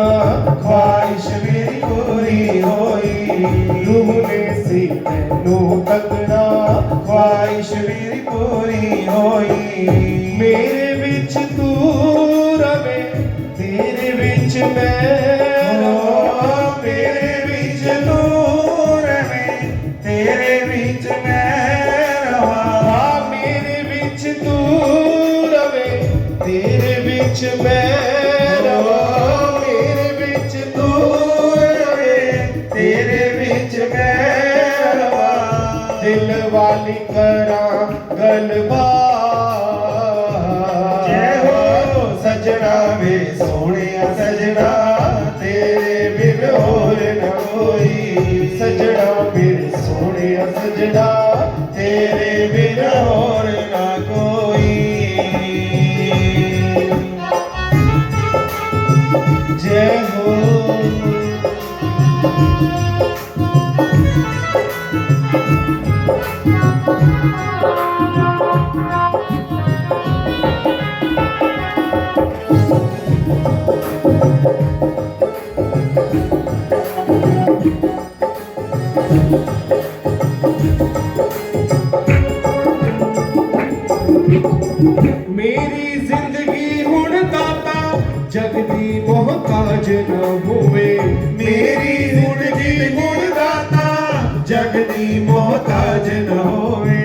ख्वाहिश मेरी पूरी होई रूह ने सी तैनू तकना ख्वाहिश मेरी पूरी होई मेरे विच तू रवे तेरे विच मैं रवां मेरे विच तू रवे तेरे विच मैं रवां मेरे विच तू रवे तेरे विच मैं रवां मेरे विच तू रवे तेरे विच मैं रवां दिल वाली करा गलबात जय हो सजना वे सोहणिया सजना तेरे बिन होर न कोई सजना मेरे सोहणिया सजना तेरे बिन होर न कोई जय हो मेरी जिंदगी हुण दाता जग दी मोहताज न होवे मेरी जिंदगी हुण दाता जग दी मोहताज न होवे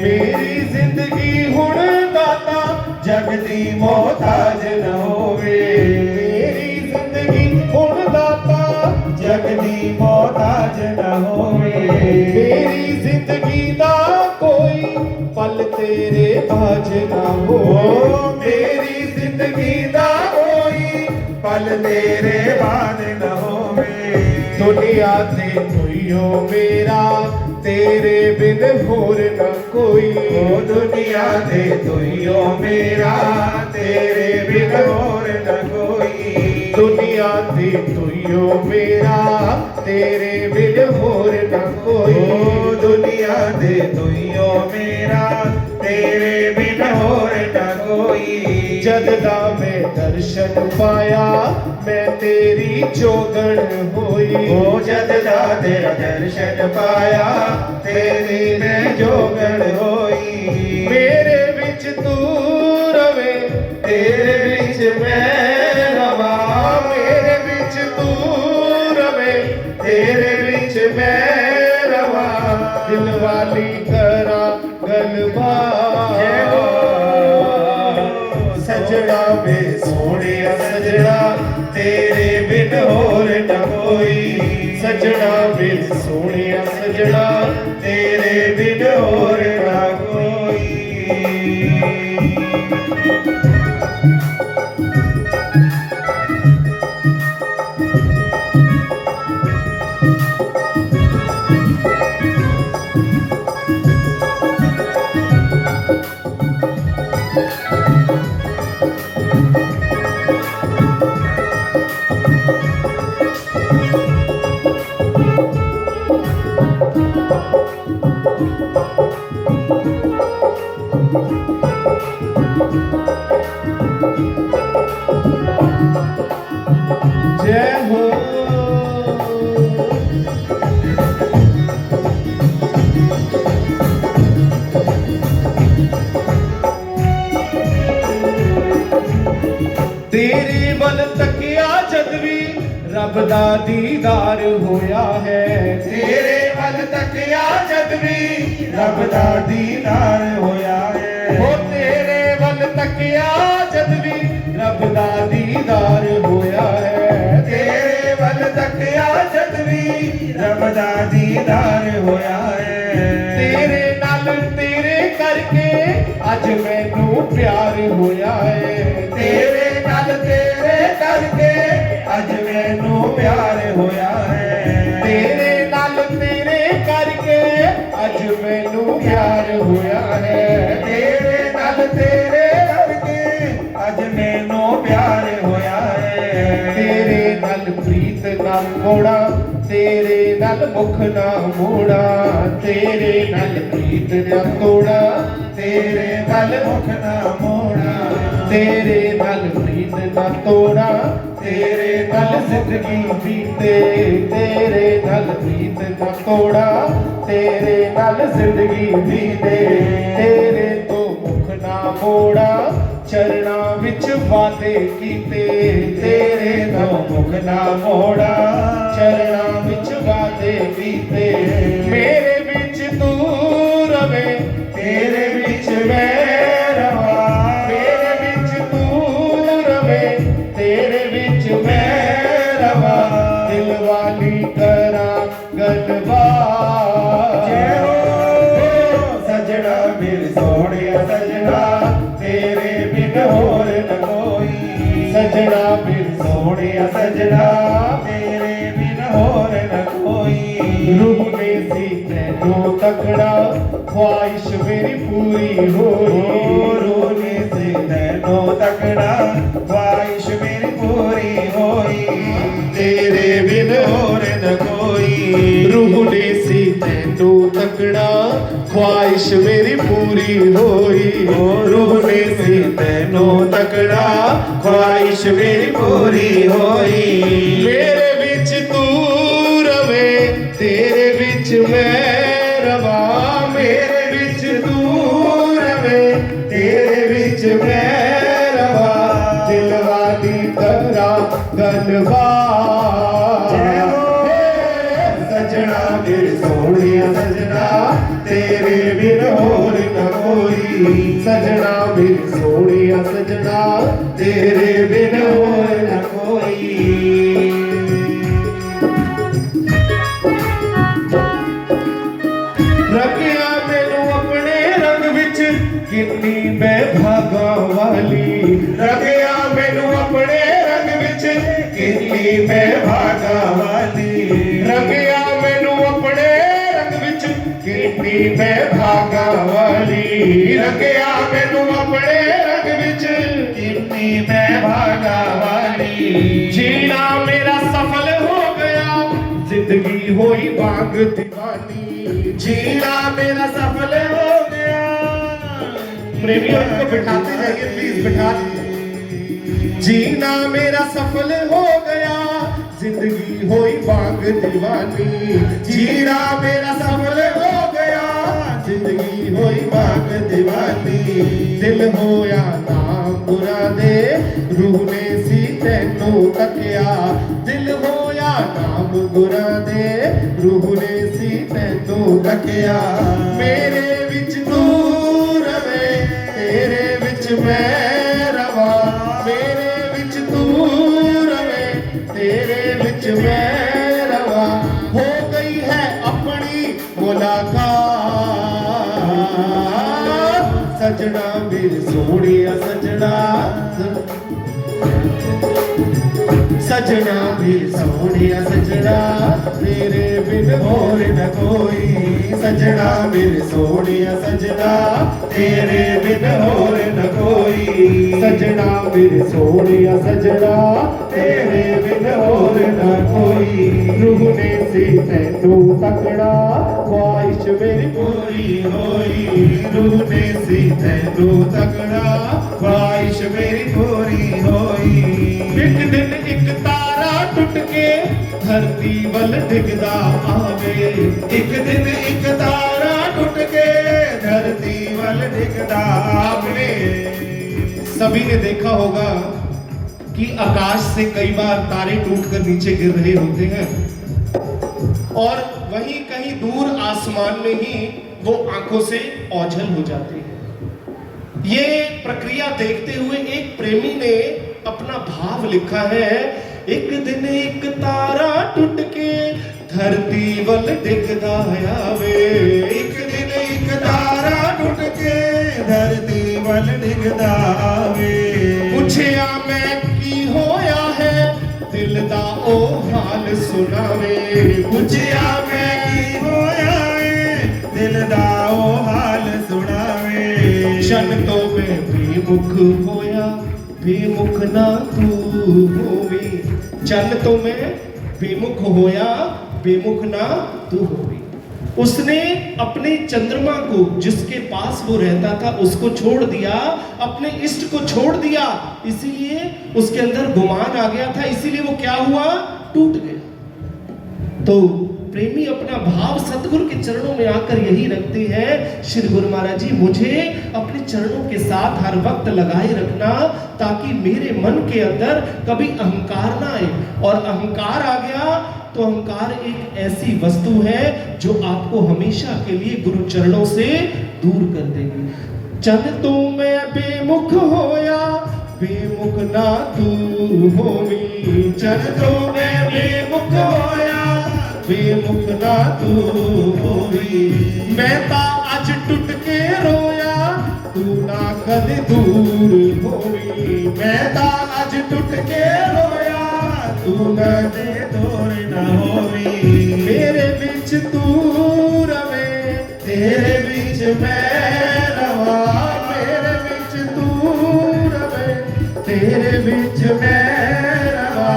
मेरी जिंदगी हुण दाता जग दी मोहताज न होवे मेरी जिंदगी हुण दाता जग दी मोहताज न होवे मेरी जिंदगी दा कोई पल तेरे बाज ना हो मेरी जिंदगी दा कोई पल तेरे बाद न होवे दुनिया ते कोईओ मेरा तेरे बिन होर न कोई ओ दुनिया ते कोईओ मेरा तेरे बिन होर न कोई दुनिया ते कोईओ मेरा तेरे बिन होर न कोई ओ दुनिया ते कोईओ मेरा तेरे बिन होर न कोई जद दा मैं दर्शन पाया मैं तेरी जोगण होई ओ जद दा तेरा दर्शन पाया तेरी मैं जोगण होई मेरे विच तू रवे तेरे विच मैं रवां मेरे विच तू रवे तेरे विच मैं रवां दिल वाली करा गलबात सजना वे सोहणिया सजना तेरे बिन होर न कोई सजना वे सोहणिया सजना तेरे बिन होर न कोई जय हो तेरे वल तकिया जद भी रब दा दीदार होया है तेरे वल तकिया जद भी रब दा दीदार होया है हो तेरे वल तकिया जद भी रब दा दीदार होया है तेरे वल तकिया जद भी रब दा दीदार होया है तेरे नाल तेरे करके अज मैनू प्यार होया है तेरे नाल तेरे करके अज मैनू प्यार होया है तेरे नल प्रीत ना मोड़ा तेरे नल मुख ना मोड़ा तेरे नल प्रीत ना तोड़ा तेरे नल मुख ना मोड़ा तेरे नल प्रीत ना तोड़ा तेरे नल जिंदगी बीते तेरे नल प्रीत ना तोड़ा तेरे नल जिंदगी बीते तेरे तो मुख ना मोड़ा चरणा विच वादे कीते तेरे तो मुख ना मोड़ा चरणा विच वादे कीते मेरे विच तू रवे तेरे विच मैं रवा मेरे विच तू रवे तेरे विच मैं रवा दिल वाली करा गलबात जय हो सजना मेरे सोहणिया सजना तेरे बिन होर न कोई सजना मेरे सोहणिया सजना तेरे बिन होर न कोई रूह ने सी तैनू तकड़ा ख्वाहिश मेरी पूरी होई रूह ने सी तैनू तकड़ा ख्वाहिश मेरी पूरी होई तेरे बिन होर न कोई रूह ने सी तैनू तकड़ा ख्वाहिश मेरी पूरी होई रूह ने सी तैनू तकड़ा ख्वाहिश मेरी पूरी होई मेरे विच तू रवे तेरे विच मैं रवा मेरे विच तू रवे तेरे विच मैं रवा दिल वाली करा गलबात जय हो सजना मेरे सोहणिया सजना तेरे बिन होर न कोई सजना मेरे सोहणिया सजना तेरे बिन होर न कोई रखिया मैनू अपने रंग विच कितनी मैं भागा वाली रखिया मैनू अपने रंग विच कितनी मैं भागा वाली रखिया मैनू अपने रंग विच कितनी मैं भागा वाली रखिया मैनू अपने रंग विच कितनी मैं भागा वाली जीना मेरा सफल हो गया जिंदगी होई बाग दीवानी जीना मेरा सफल हो गया प्रेमियों को बिठाते जाइए प्लीज बिठा दीजिए जीना मेरा सफल हो गया जिंदगी होई बाग दीवानी जीना मेरा सफल हो गया जिंदगी होई बाग दीवानी दिल होया ना बुरा दे रूह ने सी तैनू तकिया दिल होया नाम बुरा दे रूह ने सी तैनू तकिया मेरे विच तू रवे तेरे विच मैं रवा मेरे विच तू रवे तेरे विच मैं रवा हो गई है अपनी मुलाकात सजना मेरे सोहणिया सजना सजना मेरे सोहणिया सजना तेरे बिन होर न कोई सजना मेरे सोहणिया सजना तेरे बिन होर न कोई सजना मेरे सोहणिया सजना तेरे बिन होर न कोई रूह ने सी तैनू तकड़ा ख्वाहिश मेरी पूरी होई रूह ने सी तैनू तकड़ा ख्वाहिश मेरी पूरी होई एक दिन एक तारा टुट के धरती वल डिगदा आवे एक दिन एक तारा टुट के धरती वल डिगदा आवे सभी ने देखा होगा कि आकाश से कई बार तारे टूटकर नीचे गिर रहे होते हैं और वहीं कहीं दूर आसमान में ही वो आंखों से ओझल हो जाते हैं ये प्रक्रिया देखते हुए एक प्रेमी ने अपना भाव लिखा है एक दिन एक तारा टूट के धरती वल डिगदा आवे एक दिन एक तारा टूट के धरती वल डिगदा आवे पुछया मैं की होया है दिल दा ओ हाल सुनावे पुछया मैं की होया है दिल दा ओ हाल सुनावे शन तो मैं बेमुख होया बेमुख ना तू होवी चल तो मैं बेमुख होया बेमुख ना तू होवी। उसने अपने चंद्रमा को जिसके पास वो रहता था उसको छोड़ दिया, अपने इष्ट को छोड़ दिया, इसीलिए उसके अंदर गुमान आ गया था, इसीलिए वो क्या हुआ, टूट गया। तो प्रेमी अपना भाव सतगुरु के चरणों में आकर यही रखते हैं, श्री गुरु महाराज जी मुझे अपने चरणों के साथ हर वक्त लगाए रखना, ताकि मेरे मन के अंदर कभी अहंकार ना आए। और अहंकार आ गया तो अहंकार एक ऐसी वस्तु है जो आपको हमेशा के लिए गुरु चरणों से दूर कर देगी। चल तो मैं बेमुख होया बेमुख ना तू होवी, चल तो मैं बेमुख होया बेमुख ना तू होवी। मैं ता अज टुट के रोया तू ना कद दूर होवी, मैं ता अज टुट के रोया तू ना दे दूर ना होवी। मेरे बिच तू रवे तेरे बिच मैं रवा, मेरे बिच तू रवे तेरे बिच मैं रवा।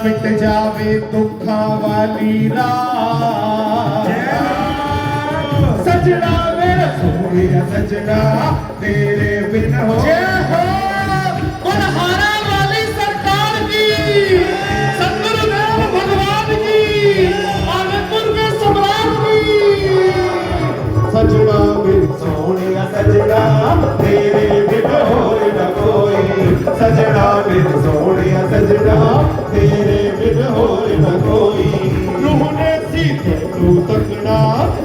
मिट जावे दुखा वाली रात, सजना मेरा सोनिया सजना तेरे बिन हो। जय हो बलहारा वाली सरकार की, सतगुरुदेव भगवान की, आनंदपुर के सम्राट की। सजना मेरा सोनिया सजना तेरे बिन होर न कोई, सजना मेरा सोनिया सजना तेरे बिन होर न कोई। रूह ने सीधे तू तकना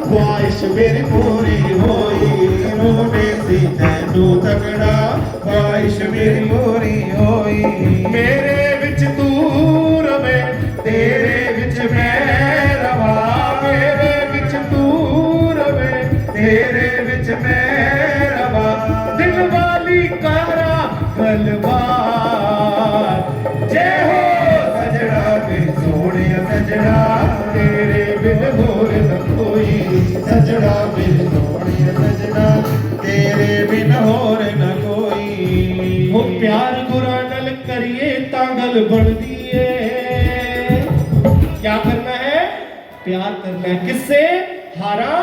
ख्वाहिश मेरी पूरी होई, रूह ने सीधे तू तकना ख्वाहिश मेरी पूरी होई। मेरे विच तू रवे तेरे विच मैं रवा, मेरे विच तू रवे तेरे विच मैं रवा। दिल वाली कारा गलबार, जय हो सजना मेरे सोने सजना तेरे बिन होर न कोई, सजना मेरे सोने सजना तेरे बिन होर न कोई। वो प्यार गुरा नल करिए तांगल बन दिए, क्या करना है, प्यार करना है, किससे, हारा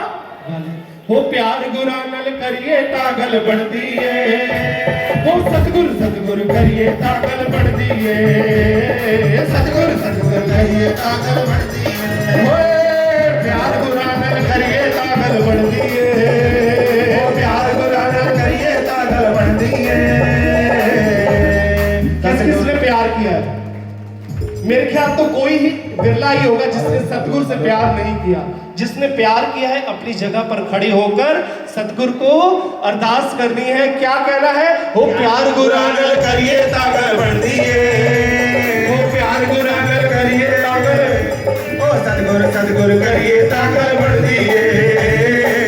वाले। हो प्यार गुरा नल करिए तागल बन दिए, वो सतगुरु सतगुरु करिए तागल बन दिए, सतगुरु सतगुरु करिए तागल बन दिए। प्यार गुरा नल करिए तागल बन दिए, प्यार गुरा नल करिए तागल बन दिए। किसने प्यार किया है? मेरे ख्याल तो कोई ही बिरला ही होगा जिसने सतगुरु से प्यार नहीं किया। जिसने प्यार किया है अपनी जगह पर खड़े होकर सतगुरु को अरदास करनी है, क्या कहना है, हो प्यार गुरानल करिए तागल बन दिए, हो प्यार गुरानल करिए तागल, ओ सतगुरु सतगुरु करिए तागल बन दिए,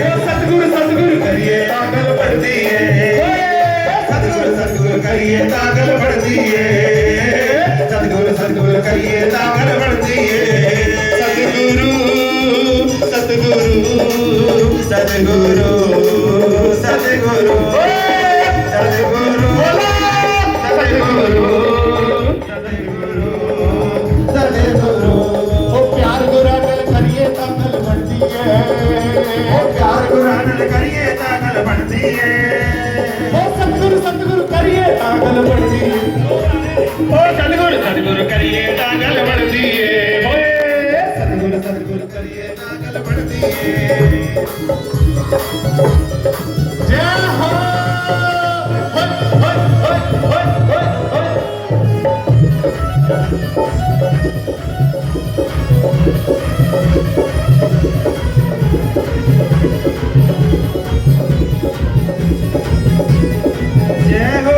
ओ सतगुरु सतगुरु करिए तागल बन दिए, सतगुरु सतगुरु करिए तागल बन दिए, सतगुरु सतगुरु करिए तागल बन दिए। सतगुरु सतगुरु सतगुरु सतगुरु सतगुरु सतगुरु सतगुरु। ओ प्यार गुरानल करिए तागल बन दिए, ओ प्यार गुरानल करिए तागल बन दिए, ओ सतगुरु सतगुरु करिए तागल बन दिए, ओ सतगुरु सतगुरु करिए तागल बन दिए, सतगुरु सतगुरु करिए तागल बन दिए। जय हो होय होय होय होय होय। जय हो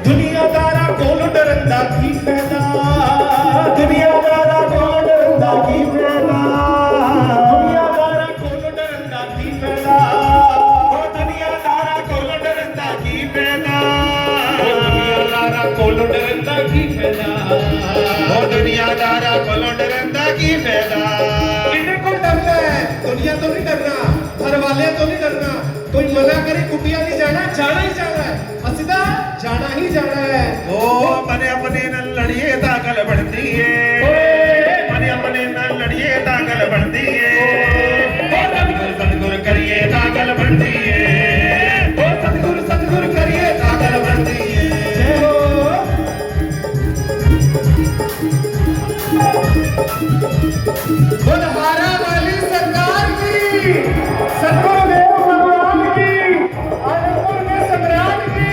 दुनियादारा कोल डरंदा की फैदा, दुनियादारा कोल डरंदा की फैदा, दुनियादारा कोल डरंदा की फैदा, ओ दुनियादारा कोल डरंदा की फैदा, ओ दुनियादारा कोल डरंदा की फैदा, ओ दुनियादारा कोल डरंदा की पैदा। किन्ने को डरना है? दुनिया तो नहीं डरना, घर वाले तो नहीं डरना, कोई मना करे कुटिया नहीं जाना, जाना ही जाना है, असीदा जाना ही जाना है। ओ मने अपने न लड़िए ताकल बढ़ती है, मने अपने न लड़िए ताकल बढ़ती है, सतगुर करिए ताकल बढ़ती है, ओ सतगुर करिए ताकल बढ़ती है। जय हो। बुधहारा वाली सरकार की, सतगुरुदेव भगवान की, आनंदपुर के सम्राट की।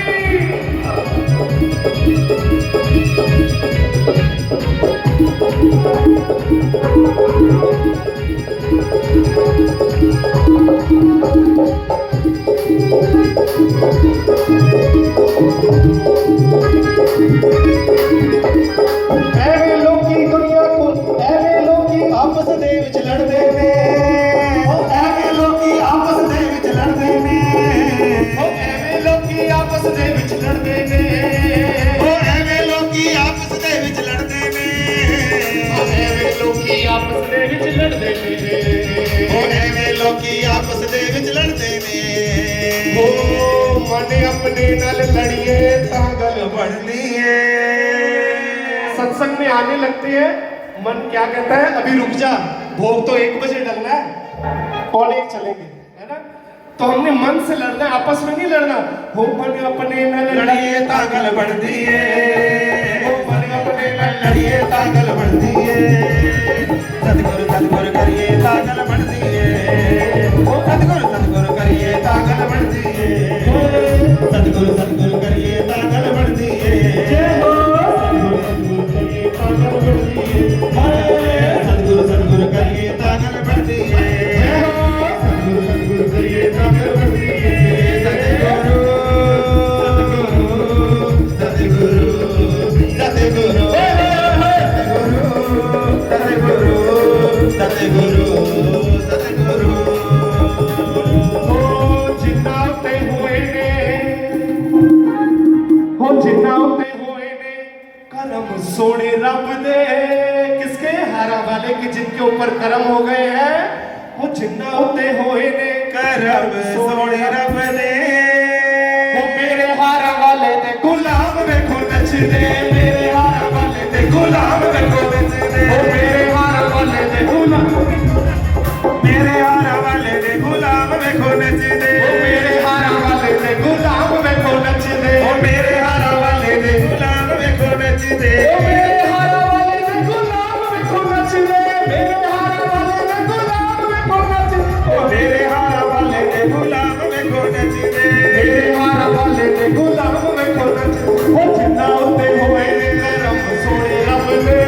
ਐਵੇਂ ਲੋਕੀ ਦੁਨੀਆ ਕੋਲ, ਐਵੇਂ ਲੋਕੀ ਆਪਸ ਦੇ ਵਿੱਚ ਲੜਦੇ ਨੇ, ਉਹ ਐਵੇਂ ਲੋਕੀ ਆਪਸ ਦੇ ਵਿੱਚ ਲੜਦੇ ਨੇ, ਉਹ ਐਵੇਂ ਲੋਕੀ ਆਪਸ ਦੇ ਵਿੱਚ ਲੜਦੇ ਨੇ, ਉਹ ਐਵੇਂ ਲੋਕੀ ਆਪਸ ਦੇ ਵਿੱਚ ਲੜਦੇ ਨੇ, ਉਹ ਐਵੇਂ ਲੋਕੀ ਆਪਸ ਦੇ ਵਿੱਚ ਲੜਦੇ ਨੇ, ਉਹ ਐਵੇਂ ਲੋਕੀ ਆਪਸ ਦੇ ਵਿੱਚ ਲੜਦੇ ਨੇ। ਉਹ ਮਨ ਆਪਣੇ ਨਾਲ ਲੜੀਏ ਤਾਂ ਗੱਲ बढ़नी है। सत्संग में आने लगते हैं, मन क्या कहता है, अभी रुक जा, भोग तो 1 बजे डलना है, कौन एक चलेंगे, है ना? तो हमने मन से लड़ना है, आपस में नहीं लड़ना। हो मन अपने न लड़िए ताकल बढ़ती है, हो मन अपने न लड़िए ताकल बढ़ती है, सतगुर करिए ताकल बढ़ती है, ओ सतगुर करिए ताकल बढ़ती है, सतगुर करिए ताकल बढ़ती है। जय हो। सतगुर करिए ताकल बढ़ती है, सतगुर करिए ताकल बढ़ती है। सतगुरु हो जिन्ना उते होए ने, हो जिन्ना उते होए ने करम सोने रब दे, किसके? हारा वाले के जिनके ऊपर करम हो गए हैं, वो जिन्ना उते होए ने करम सोने रब दे, वो मेरे हारा वाले दे गुलाम वेखो नचदे, मेरे हारा वाले दे गुलाम वेखो नचदे, वो मेरे हारा वाले दे गुलाम, मेरे हारा वाले दे गुलाम वेखो नचदे, वो मेरे हारा वाले दे गुलाम वेखो नचदे, ओ मेरे हारा वाले दे गुलाम वेखो नचदे, वो मेरे हारा वाले दे गुलाम वेखो नचदे, मेरे हारा वाले दे गुलाम वेखो नचदे, ओ मेरे हारा वाले दे गुलाम वेखो नचदे, मेरे हारा वाले दे गुलाम वेखो नचदे। वो जिन्ना उते होए ने करम सोने रब दे,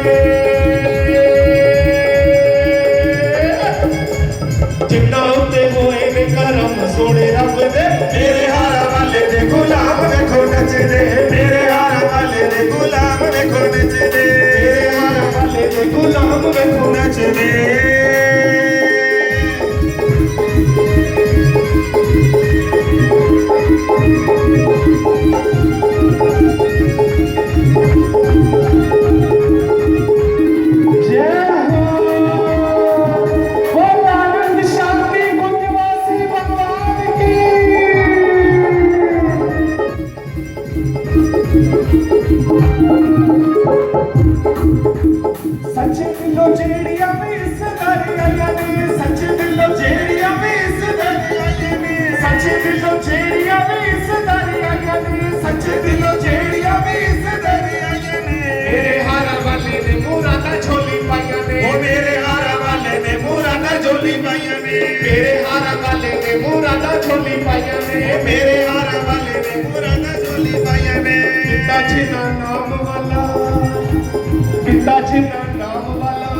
जिन्ना उते होए ने करम सोने रब दे, मेरे हारा वाले दे गुलाम वेखो नचदे, मेरे हारा वाले दे गुलाम वेखो नचदे, मेरे हारा वाले दे गुलाम वेखो नचदे। जय हो। बोल आनंद शांति कुंजवासी भगवान की। सच दिलो जेड़िया में इस दरिया ने, सच दिलो जेड़िया में इस दरिया ने, सच दिलो जेड़िया में इस दरिया ने, सच दिलो जेड़िया में इस दरिया ने, मेरे हारा वाले ने मुरादा झोली पाइया ने, ओ मेरे हारा वाले ने मुरादा झोली पाइया ने, मेरे हारा वाले ने मुरादा झोली पाइया ने, मेरे हारा वाले ने मुरादा झोली पाइया ने। पिताजी ना नाम वाला, पिताजी ना नाम वाला,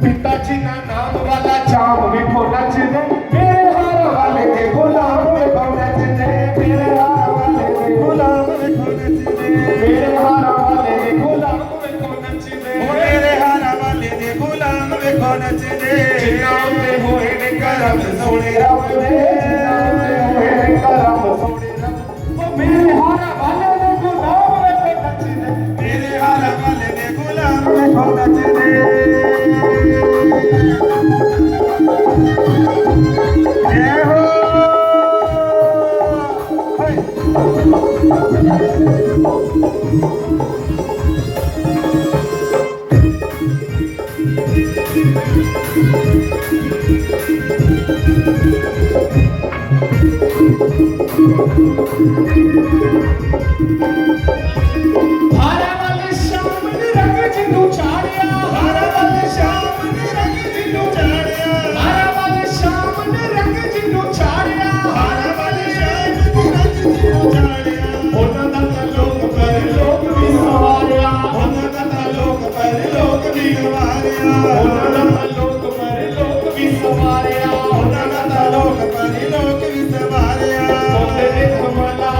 पिताजी ना नाम वाला चाम वेखो नचदे, मेरे हारा वाले दे गुलाम वेखो नचदे, मेरे हारा वाले दे गुलाम वेखो नचदे, मेरे हारा वाले दे गुलाम वेखो नचदे, ओ मेरे हारा वाले दे गुलाम वेखो नचदे, जिन्ना उते होए ने करम सोने रब दे, जिन्ना उते होए ने करम सोने रब, ओ मेरे हारा वाले दे गुलाम वेखो नचदे, मेरे हारा वाले दे गुलाम वेखो नचदे। ਹਾਰਾ ਵਾਲੇ ਸ਼ਾਮ ਨੇ ਰੰਗ ਜਿੰਨੂੰ ਚਾੜਿਆ ਹਾਰਾ ਵਾਲੇ ਸ਼ਾਮ ਨੇ ਰੰਗ ਜਿੰਨੂੰ ਚਾੜਿਆ ਹਾਰਾ ਵਾਲੇ ਸ਼ਾਮ ਨੇ ਰੰਗ ਜਿੰਨੂੰ ਚਾੜਿਆ ਹਾਰਾ ਵਾਲੇ ਸ਼ਾਮ ਨੇ ਰੰਗ ਜਿੰਨੂੰ ਚਾੜਿਆ ਉਹਨਾਂ ਦਾ ਤਾਂ ਲੋਕ ਪਰ ਲੋਕ ਵੀ ਸਵਾਰਿਆ ਉਹਨਾਂ ਦਾ ਤਾਂ ਲੋਕ ਪਰ ਲੋਕ ਵੀ ਸਵਾਰਿਆ ਉਹਨਾਂ ਦਾ ਤਾਂ ਲੋਕ ਪਰ ਲੋਕ ਵੀ ਸਵਾਰਿਆ ਉਹਨਾਂ ਦਾ ਤਾਂ ਲੋਕ ਪਰ ਲੋਕ ਵੀ ਸਵਾਰਿਆ ਉਹਦੇ ਨੇ ਕਮਲਾ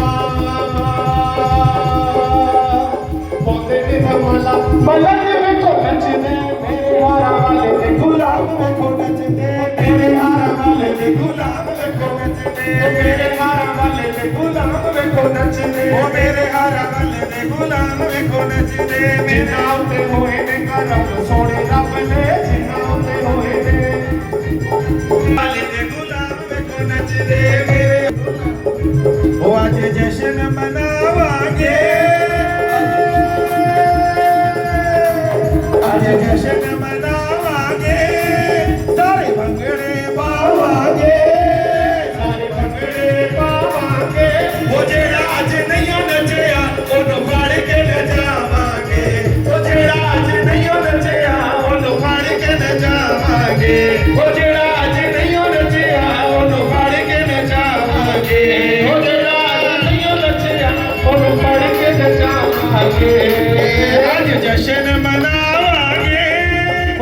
मलक में को नचने मेरे हारा वाले ने गुलाब में को नचने मेरे हारा वाले ने गुलाब में को नचने मेरे हारा वाले ने गुलाब में को नचने ओ मेरे हारा वाले ने गुलाब में को नचने मेरा उते होए ने करम सोने रब ने जिना उते होए ने वाले ने गुलाब में को नचने मेरे ओ आज जश्न मनावांगे आज जश्न मनावांगे सारे भंगड़े पावांगे सारे भंगड़े पावांगे वो जेड़ा अज नहीं नचया ओनू फाड़ के नचावांगे वो जेड़ा अज नहीं नचया ओनू फाड़ के नचावांगे वो जेड़ा अज नहीं नचया ओनू फाड़ के नचावांगे वो जेड़ा अज नहीं नचया ओनू फाड़ के नचावांगे आज जश्न मनावांगे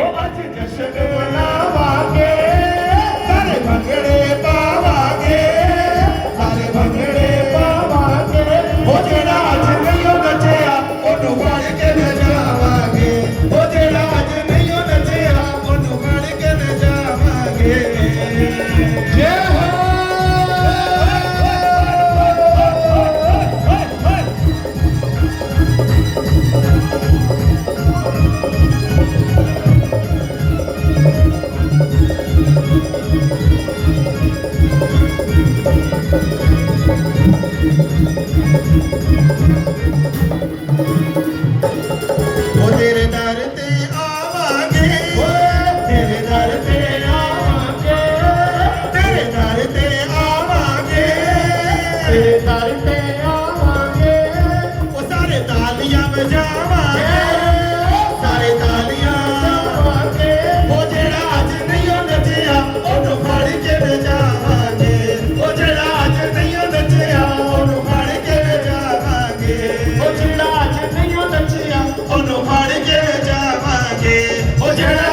ओ आज जश्न मनावांगे सारे भंगड़े पावांगे सारे भंगड़े पावांगे ओ जेड़ा अज नहीं नचया ओनू फाड़ के नचावांगे ओ जेड़ा अज नहीं नचया ओनू फाड़ के नचावांगे जय हो ओ तेरे दर ते आवांगे ओ तेरे दर ते आवांगे तेरे दर ते आवांगे तेरे दर ते आवांगे ओ सारे तालियां बजावांगे सारे तालियां बजावांगे ओ जेड़ा अज नहीं नचया ओनू फाड़ के नचावांगे ओ जेड़ा अज नहीं नचया ओनू फाड़ के नचावांगे ओ जेड़ा अज नहीं नचया ओनू फाड़ के नचावांगे ओ जेड़ा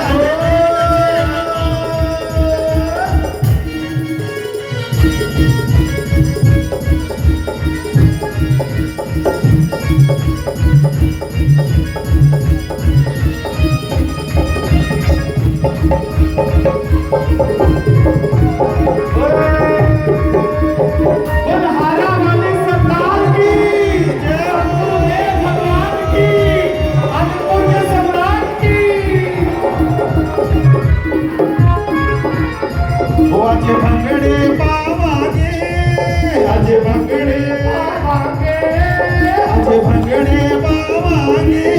हारा वाले सरदार की जय हो भगवान की अन्नपूर्ण सम्राट की वो आज भंगड़े पावांगे आज भंगड़े पावांगे आज भंगड़े पावांगे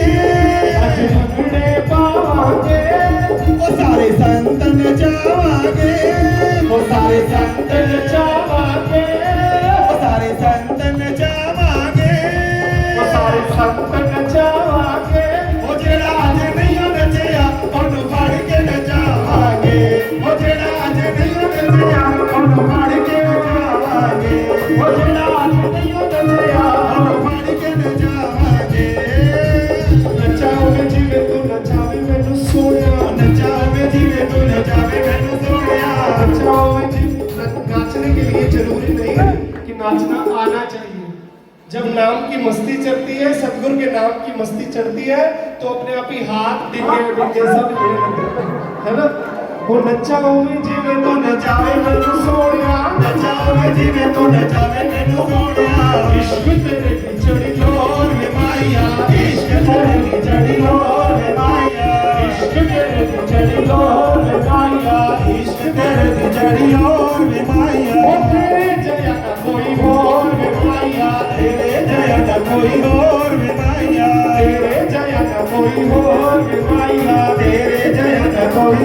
आज भंगड़े पावांगे वो सारे संत नचावांगे वो सारे संत नचावांगे वो सारे संत नचावांगे वो सारे संत नचावांगे वो जेड़ा अज नहीं नचया ओनू फाड़ के नचावांगे वो जेड़ा अज नहीं नचया ओनू फाड़ के नचावांगे वो जेड़ा अज नहीं नचया ओनू फाड़ के नचावांगे नचाओगे जिवे तू नचावे मैनू सोनिया नचाओगे जिवे तू नचावे मैनू सोनिया नचाओगे जी नाचने के लिए जरूरी नहीं कि नाचना आना चाहिए जब नाम की मस्ती चढ़ती है सतगुरु के नाम की मस्ती चढ़ती है तो अपने आप ही हाथ डिंगे डिंगे सब हिलने लगते हैं, है ना वो नचाओगे जिवे तू नचावे मैनू सोनिया नचाओगे जिवे तू नचावे मैनू सोनिया इश्क तेरे की चढ़ी लोर में माया इश्क तेरे की चढ़ी लोर में माया इश्क तेरे की चढ़ी लोर में माया इश्क तेरे की चढ़ी लोर में माया ओ तेरे जया ना कोई और में माया तेरे जया ना कोई और में माया तेरे जया ना कोई और में माया तेरे जया ना कोई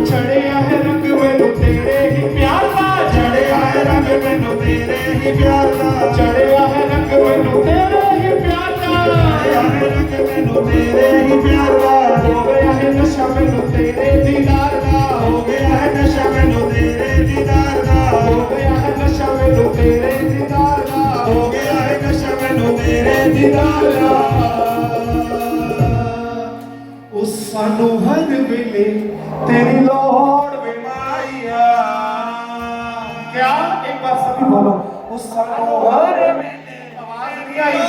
चढ़िया है रंग मैनू तेरे ही प्यार दा, चढ़िया है रंग मैनू तेरे ही प्यार दा, चढ़िया है रंग मैनू तेरे ही प्यार दा, चढ़िया है रंग मैनू तेरे ही प्यार दा, हो गया है नशा मैनू तेरे दीदार दा, हो गया है नशा मैनू तेरे दीदार दा, हो गया है नशा मैनू तेरे दीदार दा, हो गया है नशा मैनू तेरे दीदार दा। उस सानू हर वेले तेरी लोड़ वे माइया। क्या एक बार सभी बोलो, उस सानू हर वेले, आवाज नहीं आई,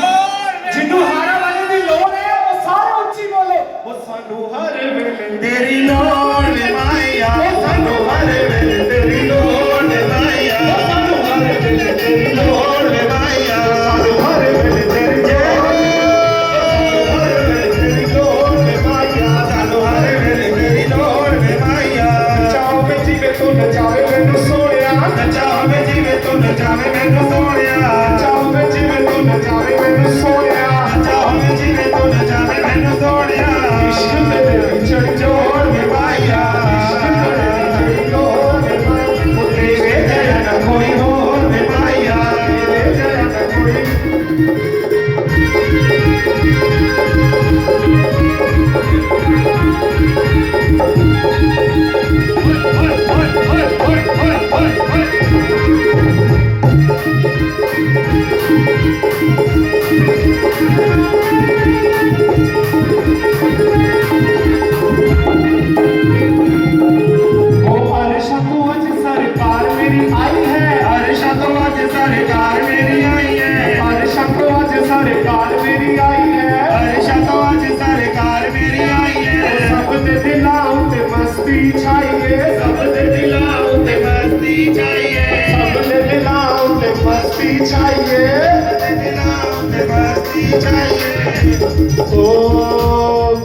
जिन्नू हारा वाले दी लोड़ है वो सारे उच्ची बोलो, वो सानू हर वेले तेरी लोड़ वे माइया, वो सानू हर वेले तेरी लोड़ वे माइया, वो सानू हर वेले तेरी लोड़ वे माइया, सानू हर वेले तेरी नचावे मैनू सोनिया, नचावे जीवे तू नचावे मैनू सोनिया, नचावे जीवे तू नचावे मैनू सोनिया, नचावे जीवे तू नचावे मैनू सोनिया, इश्क तेरे चढ़ जोड़ में माया, इश्क तेरे चढ़ जोड़ में माया, तेरे जया ना कोई और में माया, तेरे जया ना कोई।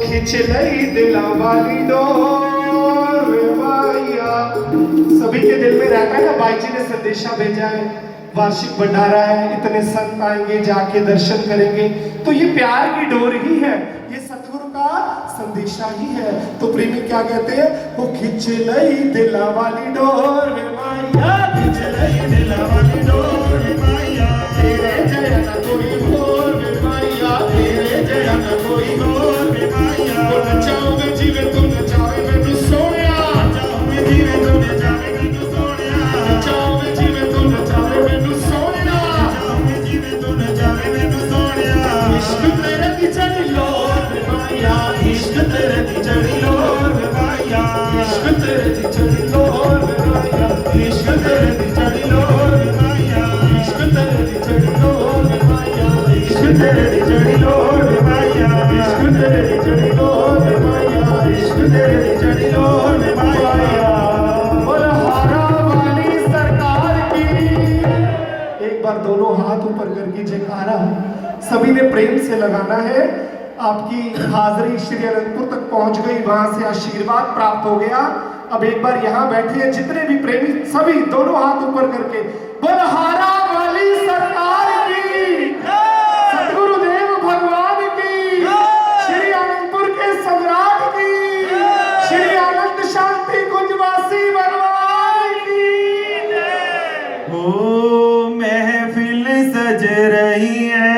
खिंच लई दिला वाली डोर माया। सभी के दिल में रहता है ना, भाई जी ने संदेशा भेजा है, वार्षिक भंडारा है, इतने संत आएंगे, जाके दर्शन करेंगे, तो ये प्यार की डोर ही है, ये सतगुरु का संदेशा ही है। तो प्रेमी क्या कहते हैं, वो खिंच लई दिला वाली डोर माया, खिंच लई दिला वाली डोर माया, तेरे जया ना कोई और माया, तेरे जया ना कोई और माया। नचावे जीवे तू नचावे मैनू सोनिया, नचावे जीवे तू नचावे मैनू सोनिया, नचावे जीवे तू नचावे मैनू सोनिया, नचावे जीवे तू नचावे मैनू सोनिया। इश्क तेरे दी चढ़ी लोर माया, इश्क तेरे दी चढ़ी लोर माया, इश्क तेरे दी चढ़ी लोर माया, इश्क तेरे दी चढ़ी लोर माया, इश्क तेरे दी चढ़ी लोर माया, इश्क तेरे दी चढ़ी लोर माया, इश्क तेरे दी चढ़ी लोर माया, इश्क तेरे दी चढ़ी लोर माया। बोल हारा वाली सरकार की। एक बार दोनों हाथ ऊपर करके जयकारा सभी ने प्रेम से लगाना है। आपकी हाजिरी श्री अनंतपुर तक पहुंच गई, वहां से आशीर्वाद प्राप्त हो गया। अब एक बार यहाँ बैठे हैं जितने भी प्रेमी, सभी दोनों हाथ ऊपर करके बोल हारा वाली सरकार की, सतगुरुदेव भगवान की, श्री अनंतपुर के सम्राट की, श्री आनंद शांति कुंजवासी भगवान की। ओ महफिल सज रही है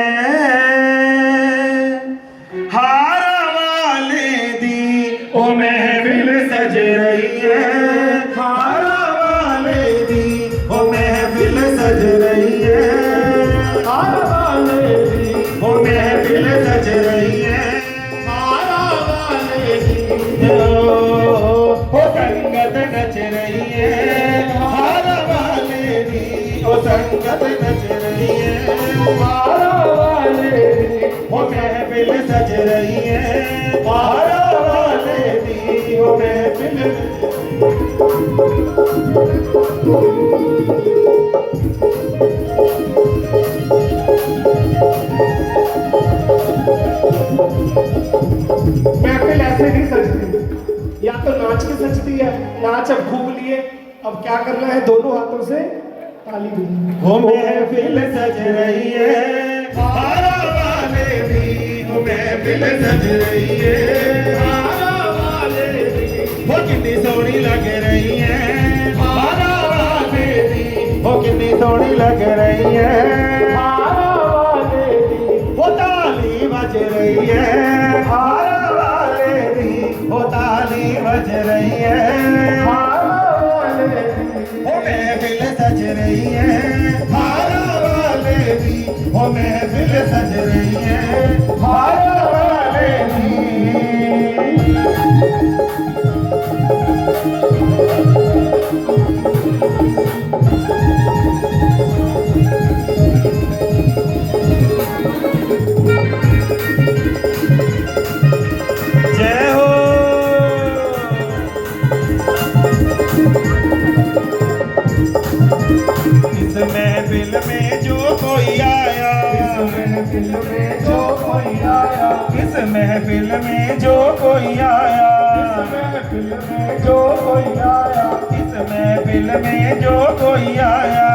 हारा वाले दी, ओ महफिल सज रही है हारा वाले दी, ओ महफिल सज रही है हारा वाले दी, ओ महफिल सज रही है हारा वाले दी, ओ संगत नच रही है हारा वाले दी, ओ संगत नच रही है हारा वाले दी, ओ महफिल सज रही है हारा वाले दी, ओ महफिल। सजती है। नाच अब खूब लिए, अब क्या करना है, दोनों हाथों से ताली बजानी। हो महफिल सज रही है हारा वाले दी, हो महफिल सज रही है हारा वाले दी, हो कितनी सोहनी लग रही है हारा वाले दी, हो कितनी सोहनी लग रही है हारा वाले दी, हो ताली बज रही है हारा वाले दी, हो ताली बज रही है हारा वाले दी, हो महफिल सज रही है हारा वाले दी, हो महफिल सज रही है हारा वाले दी। जय हो। इस महफिल में जो कोई आया, इस महफिल में जो कोई आया, इस महफिल में जो कोई आया, इस महफिल में जो कोई आया, इस महफिल में जो कोई आया,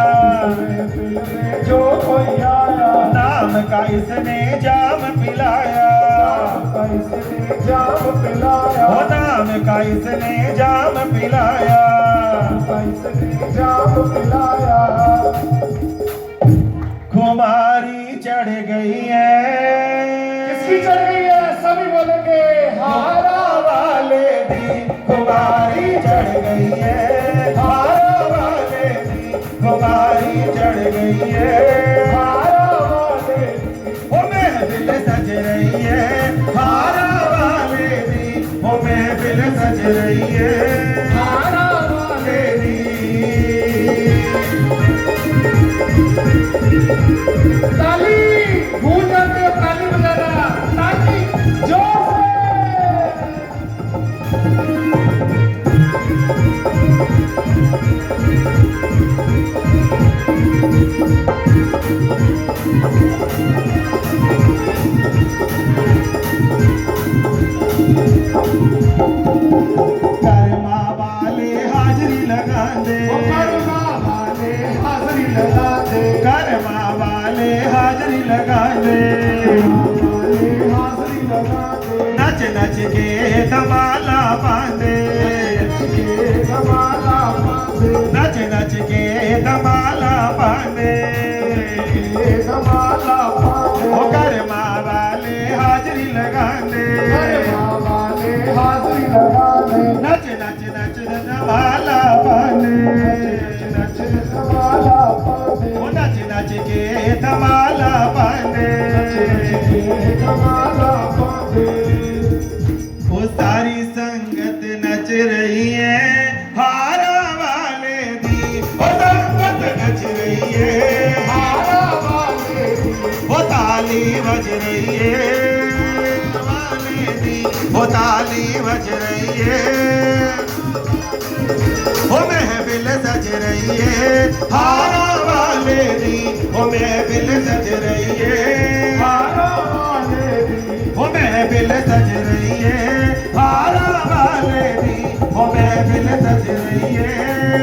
महफिल में जो कोई आया, नाम का इसने जाम पिलाया, नाम का इसने जाम पिलाया, हो नाम का इसने जाम पिलाया, नाम का इसने जाम पिलाया। खुमारी चढ़ गई है, किसकी चढ़ गई है, सभी बोलेंगे हारा वाले दी, खुमारी चढ़ गई है हारा वाले दी, खुमारी चढ़ गई है हारा वाले दी, हो महफिल सज रही है हारा वाले दी, हो महफिल सज रही है हारा वाले दी। ताली भूल जाते हो, ताली बजाना, ताली जोर कर्मा वाले हाजरी लगा दे, कर्मा वाले हाजरी लगा दे, कर्मा वाले हाजरी लगा दे, हाजरी लगा दे, नच नच के धमाला बांधे, धमाला बांधे, नच नच के धमाला बांधे, धमाला बांधे, ओ कर्मा वाले हाजरी लगा दे, कर्मा वाले हाजरी लगा दे, नच नच नच धमाला बांधे, नच नच धमाला बांधे, ओ नच नच के धमाला बांधे, नच के धमाला बांधे। वो सारी संगत नच रही है हारा वाले दी, वो संगत नच रही है हारा वाले दी, वो ताली बज रही है वाले दी, वो ताली बज रही है, वो महफिल सज रही है हारा वाले दी, वो महफिल सज रही है हारा वाले दी, वो महफिल सज रही है हारा वाले दी, वो महफिल सज रही है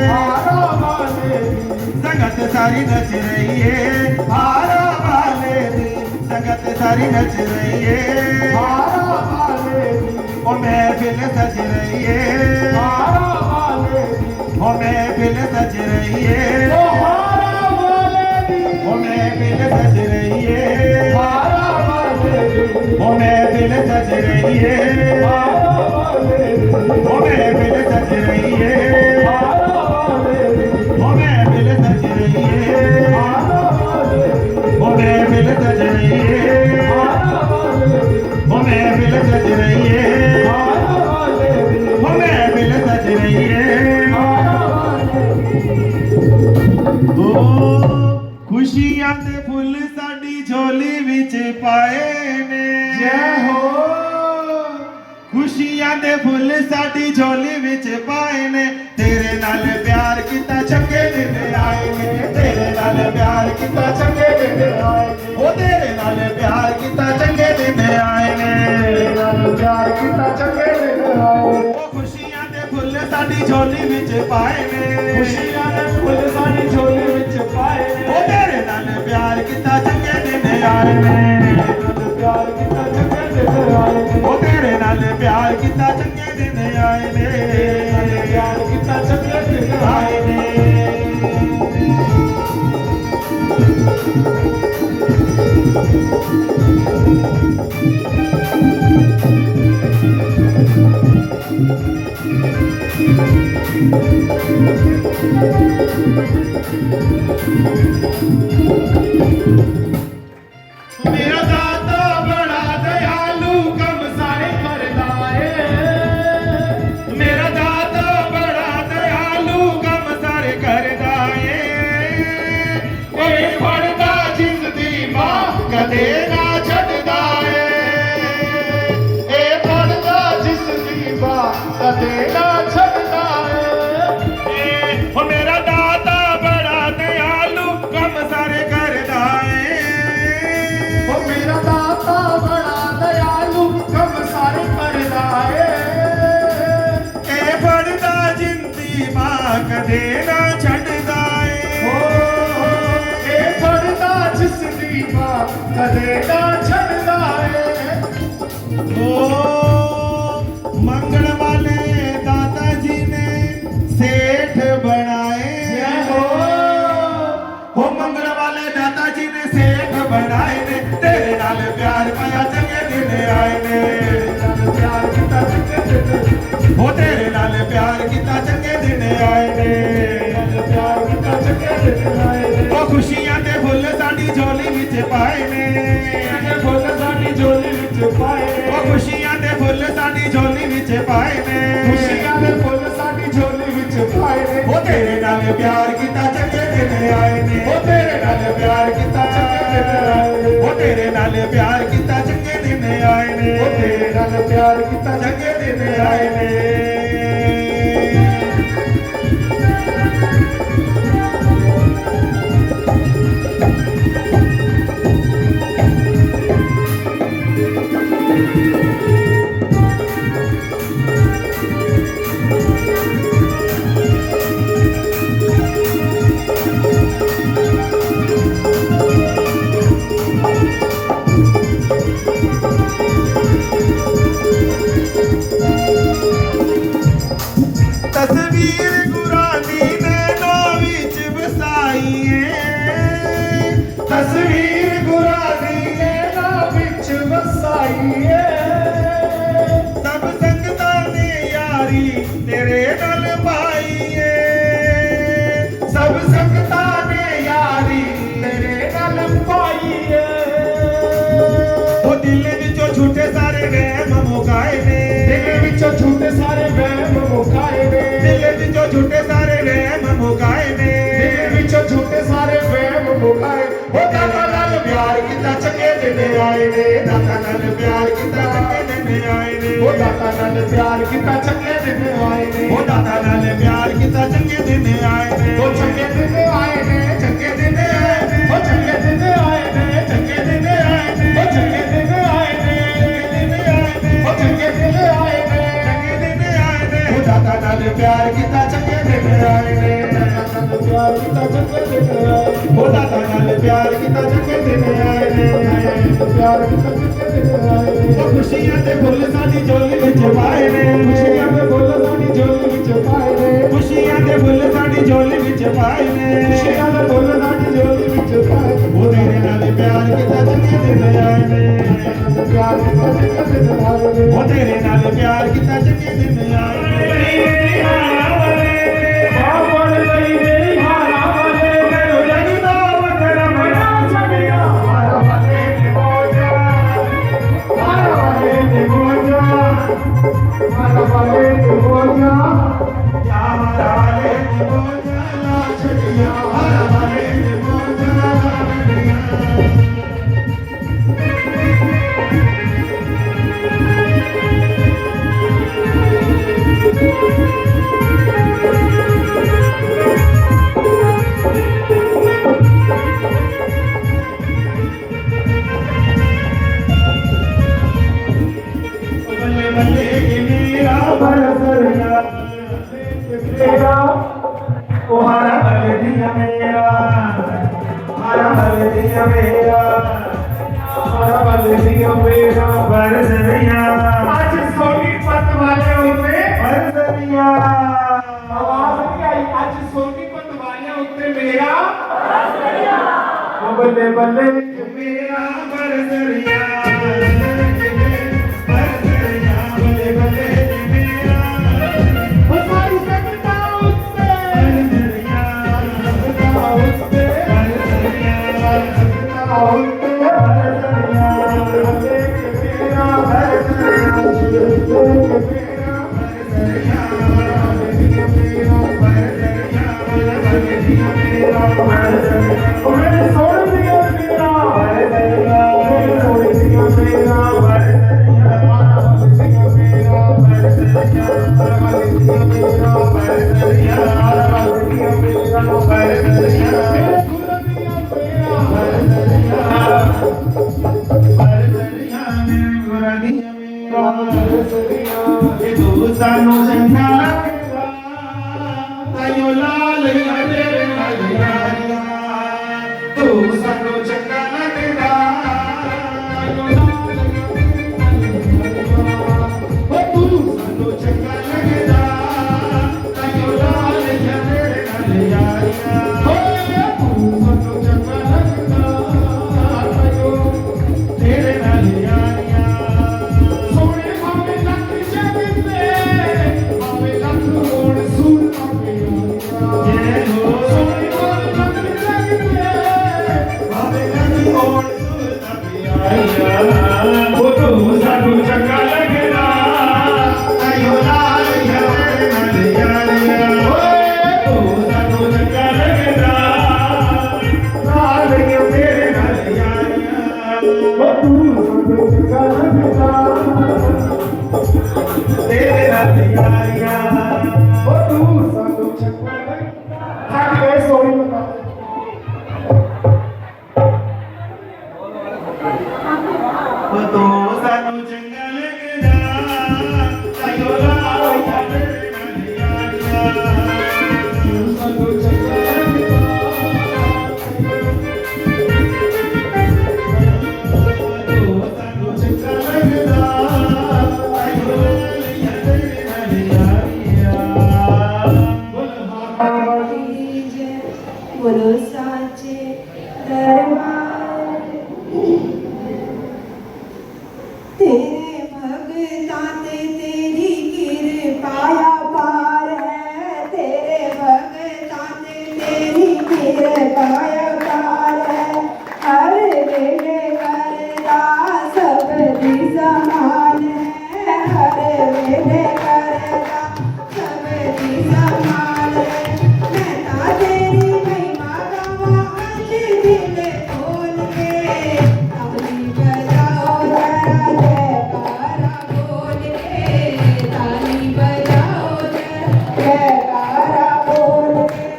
हारा वाले दी, संगत सारी नच रही है हारा वाले दी, संगत सारी नच रही है हारा वाले दी, वो महफिल सज रही है हारा वाले दी, वो महफिल सज रही है हारा वाले दी, वो महफिल सज रही है हारा वाले दी, वो महफिल सज रही है हारा वाले दी, वो महफिल सज रही है हारा वाले दी, वो महफिल सज रही है हारा वाले दी, वो महफिल सज रही है हारा वाले दी, वो महफिल सज रही है हारा वाले दी, वो महफिल सज रही है हारा वाले दी। खुशियां दे फुੱਲ साडी झोली विच पाए ने, जय हो। खुशियां दे फुੱਲ साडी झोली विच पाए ने, तेरे नाल प्यार किता चंगे दिन आए ने, तेरे नाल प्यार किता चंगे दिन आए ने, ओ तेरे नाल प्यार किता चंगे दिन आए ने, तेरे नाल प्यार किता चंगे दिन आए ने, ओ खुशियां दे फुੱਲ ਸਾਡੀ ਝੋਲੀ ਵਿੱਚ ਪਾਏ ਨੇ ਖੁਸ਼ੀਆਂ ਦੇ ਫੁੱਲ ਸਾਡੀ ਝੋਲੀ ਵਿੱਚ ਪਾਏ ਨੇ ਉਹ ਤੇਰੇ ਨਾਲ ਪਿਆਰ ਕੀਤਾ ਚੰਗੇ ਦਿਨ ਆਏ ਨੇ ਪਿਆਰ ਕੀਤਾ ਚੰਗੇ ਦਿਨ ਆਏ ਨੇ ਉਹ ਤੇਰੇ ਨਾਲ ਪਿਆਰ ਕੀਤਾ ਚੰਗੇ ਦਿਨ ਆਏ ਨੇ ਪਿਆਰ ਕੀਤਾ ਚੰਗੇ ਦਿਨ ਆਏ ਨੇ ਮੇਰਾ ਦਾਤਾ ਬੜਾ ਦਇਆਲੂ ਕੰਮ ਸਾਰੇ ਕਰਦਾ ਏ ਮੇਰਾ ਦਾਤਾ ਬੜਾ ਦਇਆਲੂ ਕੰਮ ਸਾਰੇ ਕਰਦਾ ਏ ਇਹ ਫੜਦਾ ਜਿਸ ਦੀ ਮਾਂ ਕਦੇ ਨਾ ਛੱਡਦਾ ਏ ਇਹ ਫੜਦਾ ਜਿਸ ਦੀ ਮਾਂ ਕਦੇ ਨਾ ਛੱਡਦਾ ਏ ਉਹ ਮੇਰਾ ਦਾਤਾ ਬੜਾ ਦਇਆਲੂ ਕੰਮ ਸਾਰੇ ਕਰਦਾ ਏ ਉਹ ਮੇਰਾ ਦਾਤਾ ਬੜਾ ਦਇਆਲੂ ਕੰਮ ਸਾਰੇ ਕਰਦਾ ਏ ਇਹ ਫੜਦਾ ਜਿੰਦੀ ਮਾਂ ਕਦੇ ਨਾ ਛੱਡਦਾ ਏ ਇਹ ਫੜਦਾ ਜਿਸ ਦੀ ਮਾਂ ਕਦੇ ਨਾ ਛੱਡਦਾ ਏ ਓ ਮੰਗਣ ਵਾਲੇ ਦਾਤਾ ਜੀ ਨੇ ਸੇਠ ਬਣਾਏ ਹੋ ਮੰਗਣ ਵਾਲੇ ਦਾਤਾ ਜੀ ਨੇ ਸੇਠ ਬਣਾਏ ਨੇ ਤੇਰੇ ਨਾਲ ਪਿਆਰ ਪਾਇਆ ਚੰਗੇ ਦਿਨ ਆਏ ਨੇ ਪਿਆਰ ਕੀਤਾ ਚੰਗੇ ਦਿਨ ਹੋ ਤੇਰੇ ਨਾਲ ਪਿਆਰ ਕੀਤਾ ਚੰਗੇ ਦਿਨ ਆਏ ਨੇ ਪਿਆਰ ਕੀਤਾ ਚੰਗੇ ਦਿਨ ਆਏ ਨੇ ਉਹ ਖੁਸ਼ੀਆਂ ਦੇ ਫੁੱਲ ਸਾਡੀ ਝੋਲੀ ਵਿੱਚ ਪਾਏ ਨੇ ਇਹ ਫੁੱਲ ਸਾਡੀ ਝੋਲੀ ਵਿੱਚ ਪਾਏ ਨੇ ਉਹ ਖੁਸ਼ੀਆਂ ਦੇ ਫੁੱਲ ਸਾਡੀ ਝੋਲੀ ਵਿੱਚ ਪਾਏ ਨੇ ਖੁਸ਼ੀਆਂ ਦੇ ਫੁੱਲ ਸਾਡੀ ਝੋਲੀ ਵਿੱਚ ਪਾਏ ਨੇ ਉਹ ਤੇਰੇ ਨਾਲ ਪਿਆਰ ਕੀਤਾ ਚੰਗੇ ਦਿਨ ਆਏ ਨੇ ਉਹ ਤੇਰੇ ਨਾਲ ਪਿਆਰ ਕੀਤਾ ਚੰਗੇ ਦਿਨ ਆਏ ਨੇ ਉਹ ਤੇਰੇ ਨਾਲ ਪਿਆਰ ਕੀਤਾ ਚੰਗੇ ਦਿਨ ਆਏ ਨੇ ਉਹ ਤੇਰੇ ਨਾਲ ਪਿਆਰ ਕੀਤਾ ਚੰਗੇ ਦਿਨ ਆਏ ਨੇ ਤਸਵੀਰ ਗੁਰਾਨੀ ਨੇ ਨੋ ਵਿੱਚ ਵਸਾਈ ਏ ਤਸਵੀਰ ਗੁਰਾਨੀ ਨੇ ਨਾ ਵਿੱਚ ਵਸਾਈ ਏ ਸਭ ਸੰਗਤਾਂ ਨੇ ਯਾਰੀ ਤੇਰੇ ਨਾਲ ਪਾਈ ਏ ਸਭ ਸੰਗਤਾਂ ਨੇ ਯਾਰੀ ਤੇਰੇ ਨਾਲ ਪਾਈ ਏ ਉਹ ਦਿਲ ਵਿੱਚੋਂ ਛੁੱਟੇ ਸਾਰੇ ਵਹਿਮ ਮੁਕਾਏ ਨੇ ਦਿਲ ਵਿੱਚੋਂ ਛੁੱਟੇ ਸਾਰੇ ਵਹਿਮ ਮੁਕਾਏ ਨੇ ਦਿਲ ਵਿੱਚੋਂ ਛੁੱਟੇ ਸਾਰੇ ਵਹਿਮ ਮੁਕਾਏ ਨੇ ਦਿਲ ਵਿੱਚੋਂ ਛੁੱਟੇ ਸਾਰੇ ਵਹਿਮ ਮੁਕਾਏ ਉਹ ਦਾਤਾ ਨਾਲ ਪਿਆਰ ਕੀਤਾ ਚੰਗੇ ਦਿਨ ਆਏ ਨੇ ਦਾਤਾ ਨਾਲ ਪਿਆਰ ਕੀਤਾ ਚੰਗੇ ਦਿਨ ਆਏ ਨੇ ਉਹ ਦਾਤਾ ਨਾਲ ਪਿਆਰ ਕੀਤਾ ਚੰਗੇ ਦਿਨ ਆਏ ਨੇ ਉਹ ਦਾਤਾ ਨਾਲ ਪਿਆਰ ਕੀਤਾ ਚੰਗੇ ਦਿਨ ਆਏ ਨੇ ਉਹ ਚੰਗੇ ਦਿਨ ਆਏ ਨੇ ਚੰਗੇ ਦਿਨ ਆਏ ਨੇ ਉਹ ਚੰਗੇ ਦਿਨ ਆਏ ਨੇ ਚੰਗੇ ਦਿਨ ਆਏ ਨੇ ਉਹ ਚੰਗੇ ਦਿਨ ਆਏ ਨੇ ਉਹ ਚੰਗੇ ਦਿਨ ਆਏ ਨੇ ਚੰਗੇ ਦਿਨ ਆਏ ਨੇ ਉਹ ਦਾਤਾ ਨਾਲ ਪਿਆਰ ਕੀਤਾ ਚੰਗੇ ਦਿਨ ਆਏ ਨੇ ਪਿਆਰ ਕੀਤਾ ਚੰਗੇ ਦਿਨ ਆਏ ਉਹ ਦਾਤਾ ਨਾਲ ਪਿਆਰ ਕੀਤਾ ਚੰਗੇ ਦਿਨ ਆਏ ਨੇ ਪਿਆਰ ਕੀਤਾ ਚੰਗੇ ਦਿਨ ਆਏ ਨੇ ਉਹ ਖੁਸ਼ੀਆਂ ਦੇ ਫੁੱਲ ਸਾਡੀ ਝੋਲੀ ਵਿੱਚ ਪਾਏ ਨੇ ਖੁਸ਼ੀਆਂ ਦੇ ਫੁੱਲ ਸਾਡੀ ਝੋਲੀ ਵਿੱਚ ਪਾਏ ਨੇ ਖੁਸ਼ੀਆਂ ਦੇ ਫੁੱਲ ਸਾਡੀ ਝੋਲੀ ਵਿੱਚ ਪਾਏ ਨੇ ਖੁਸ਼ੀਆਂ ਦੇ ਫੁੱਲ ਸਾਡੀ ਝੋਲੀ ਵਿੱਚ ਪਾਏ ਨੇ ਉਹ ਤੇਰੇ ਨਾਲ ਪਿਆਰ ਕੀਤਾ ਚੰਗੇ ਦਿਨ ਆਏ ਨੇ ਪਿਆਰ ਕੀਤਾ ਚੰਗੇ ਦਿਨ ਆਏ ਨੇ ਉਹ ਤੇਰੇ ਨਾਲ ਪਿਆਰ ਕੀਤਾ ਚੰਗੇ ਦਿਨ ਆਏ ਨੇ ਬਾਬਲ ਲਈ ਮੇਰੀ ਹਾਰਾ ਵਾਲੇ ਮੈਨੂੰ ਜਗਦਾ ਵਕਰ ਬਣਾ ਛੱਡਿਆ ਹਾਰਾ ਵਾਲੇ ਦੀ ਮੋਜਾ ਹਾਰਾ ਵਾਲੇ ਦੀ ਮੋਜਾ ਹਾਰਾ ਵਾਲੇ ਦੀ ਮੋਜਾ ਹਾਰਾ ਵਾਲੇ ਦੀ ਮੋਜਾ ਨਾ ਛੱਡਿਆ ਹਾਰਾ ਵਾਲੇ ਦੀ ਮੋਜਾ ਨਾ ਛੱਡਿਆ ਬੱਲੇ ਬੱਲੇ ਮੇਰਾ ਬਰਸਰ मेरा ओ हरा बलदिया मेरा हरा बलदिया मेरा हरा बलदिया मेरा बरसरिया आज सोनी पत वाले उत्ते बरसरिया आवाज नहीं आई आज सोनी पत वाले उत्ते मेरा बरसरिया ओ बल्ले बल्ले मेरा बरसरिया बोलो साचे दरबार तेरे भगता ते तेरी कृपाया पार है तेरे भगता ते तेरी कृपाया पार है हर वेले करता सब दी समान है हर वेले करता सब दी समान है मैं ता तेरी महिमा गावा आज दिल खोल के ताली बजाओ जरा जयकारा बोल के ताली बजाओ जरा जयकारा बोल के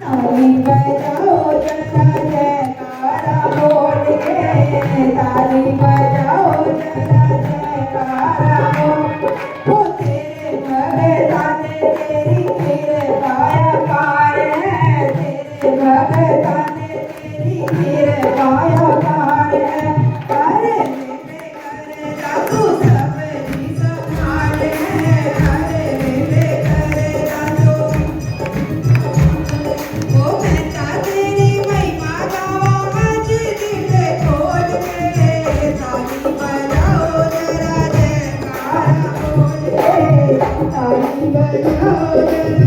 ताली बजाओ जरा जयकारा बोल के ताली बजाओ जरा जयकारा बोल वो तेरे भगता ने तेरी कृपाया पार है तेरे भगता ने तेरी कृपाया पार है अरे मेरे करता तू सब दी संभाल है अरे मेरे करता तू वो मैं ता तेरी महिमा गावा आज दिल खोल के ताली बजाओ जरा जयकारा बोल के ताली बजाओ जरा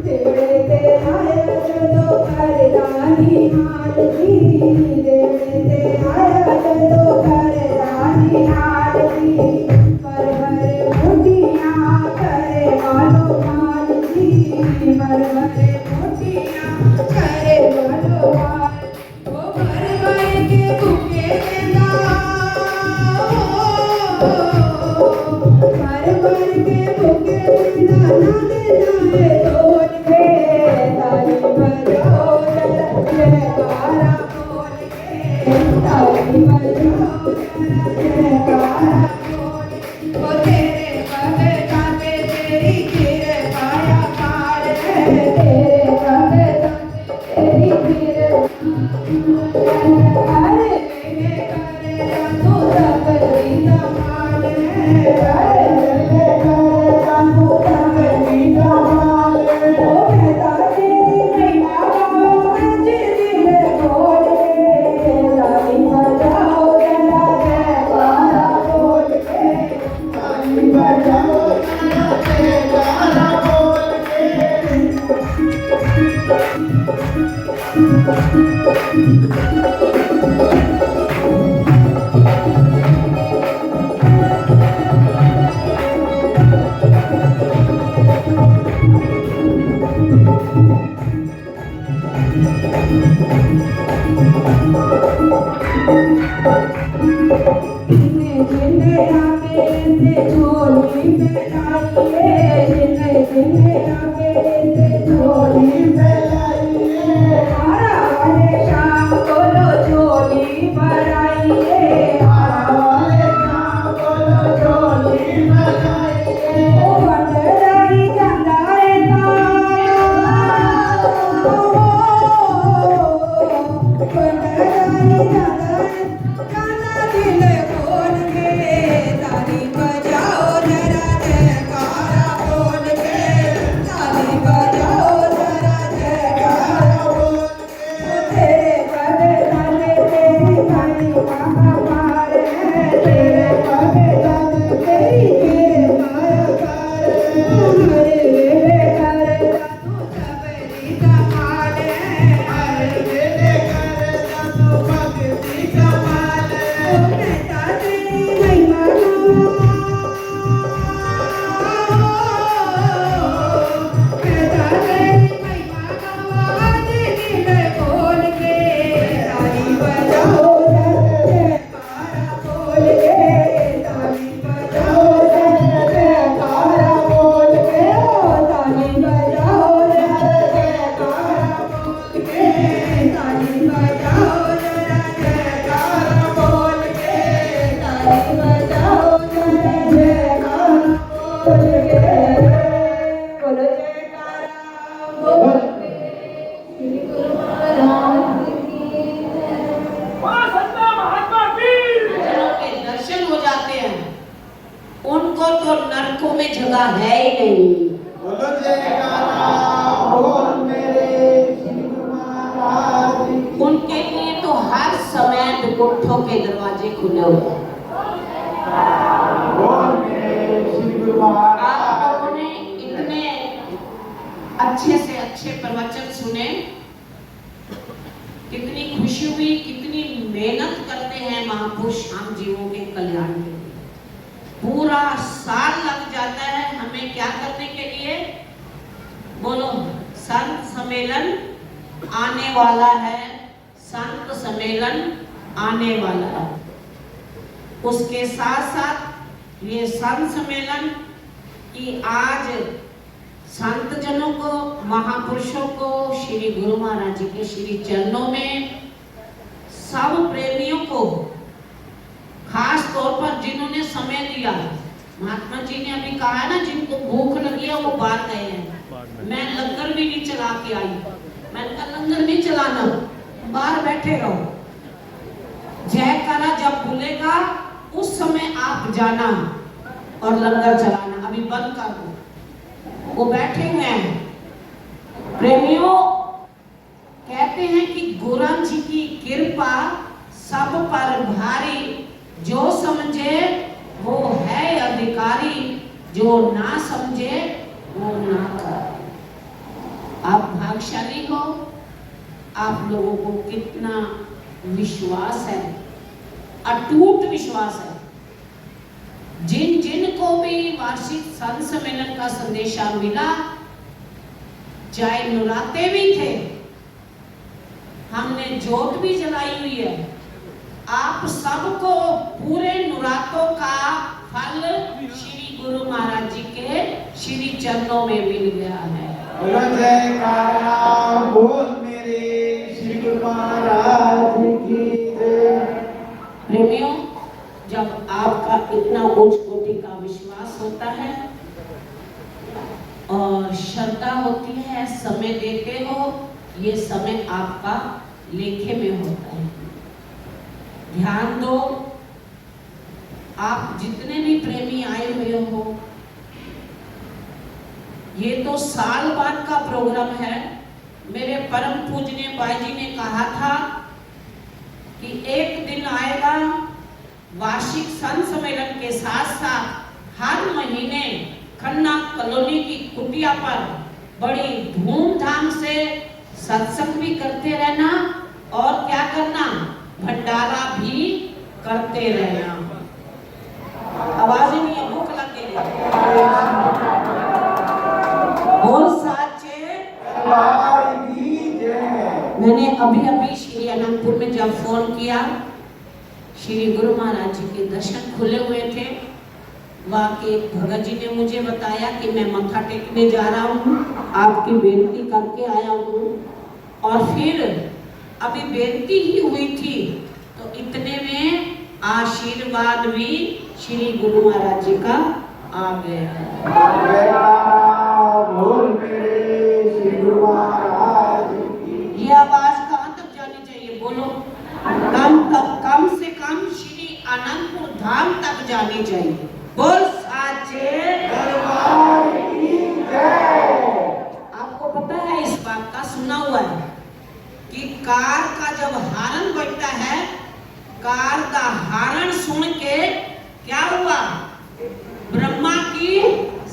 तेरे ते आया जदों करदानी हाल दी तेरे ते आया जदों करदानी हाल दी पर भरे मोटियां करे मालो माल दी पर भरे मोटियां करे मालो माल ओ भर श्री चरणों में मिल गया है। बोलो जयकारा बोल मेरे श्री गुरु महाराज की जय। प्रेमियों, जब आपका इतना उच्च कोटि का विश्वास होता है और श्रद्धा होती है, समय देते हो, ये समय आपका लेखे में होता है। ध्यान दो, आप जितने भी प्रेमी आए हुए हो, ये तो साल बाद का प्रोग्राम है। मेरे परम पूजनीय भाई जी ने कहा था कि एक दिन आएगा वार्षिक संत सम्मेलन के साथ साथ हर महीने खन्ना कॉलोनी की कुटिया पर बड़ी धूमधाम से सत्संग भी करते रहना और क्या करना, भंडारा भी करते रहना। आवाज ही नहीं है, भूख लग गई। और साचे मैंने अभी श्री अनंतपुर में जब फोन किया, श्री गुरु महाराज जी के दर्शन खुले हुए थे। वहाँ के भगत जी ने मुझे बताया कि मैं मत्था टेकने जा रहा हूँ, आपकी बेनती करके आया हूँ। और फिर अभी बेनती ही हुई थी तो इतने में आशीर्वाद भी श्री गुरु महाराज जी का आ गया। ये आवाज कहाँ तक जानी चाहिए? बोलो, कम से कम श्री अनंतपुर धाम तक जानी चाहिए। बोल साचे दरबार की जय। आपको पता है, इस बात का सुना हुआ है कि कार का जब हारन बजता है, कार का हारन सुन के क्या हुआ, ब्रह्मा की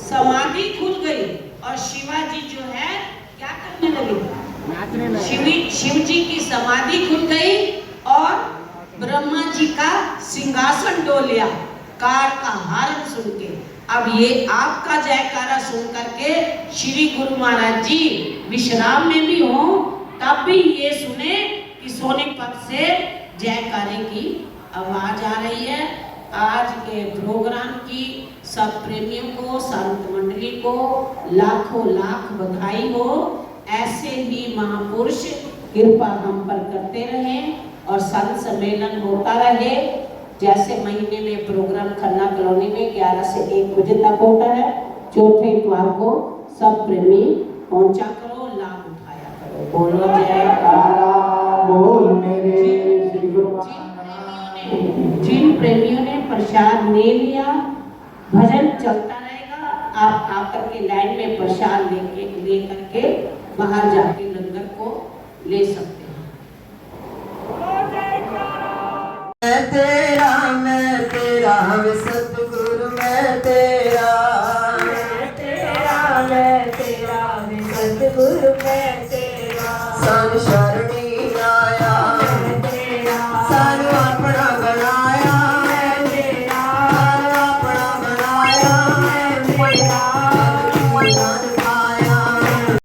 समाधि खुल गई और शिवाजी जो है क्या करने लगे, शिव जी की समाधि खुल गई और ब्रह्मा जी का सिंहासन डोल लिया कार का हारन सुन के। अब ये आपका जयकारा सुन करके श्री गुरु महाराज जी विश्राम में भी हो, तब भी ये सुने कि सोनीपत से जयकारे की आवाज आ रही है। आज के प्रोग्राम की सब प्रेमियों को, संत मंडली को लाखों लाख बधाई हो। ऐसे ही महापुरुष कृपा हम पर करते रहें और संत सम्मेलन होता रहे। जैसे महीने में प्रोग्राम खन्ना कॉलोनी में 11 से 1 बजे तक होता है, चौथे इतवार को सब प्रेमी पहुंचा करो, लाभ उठाया करो। बोलो जयकारा बोल मेरे श्री गुरु। जिन प्रेमियों ने प्रसाद ले लिया, भजन चलता रहेगा, आप आकर के लाइन में प्रसाद ले करके बाहर जाके लंगर को ले सकते हैं। मैं तेरा सतगुरु मैं तेरा सतगुरु मैं तेरा सन शरणी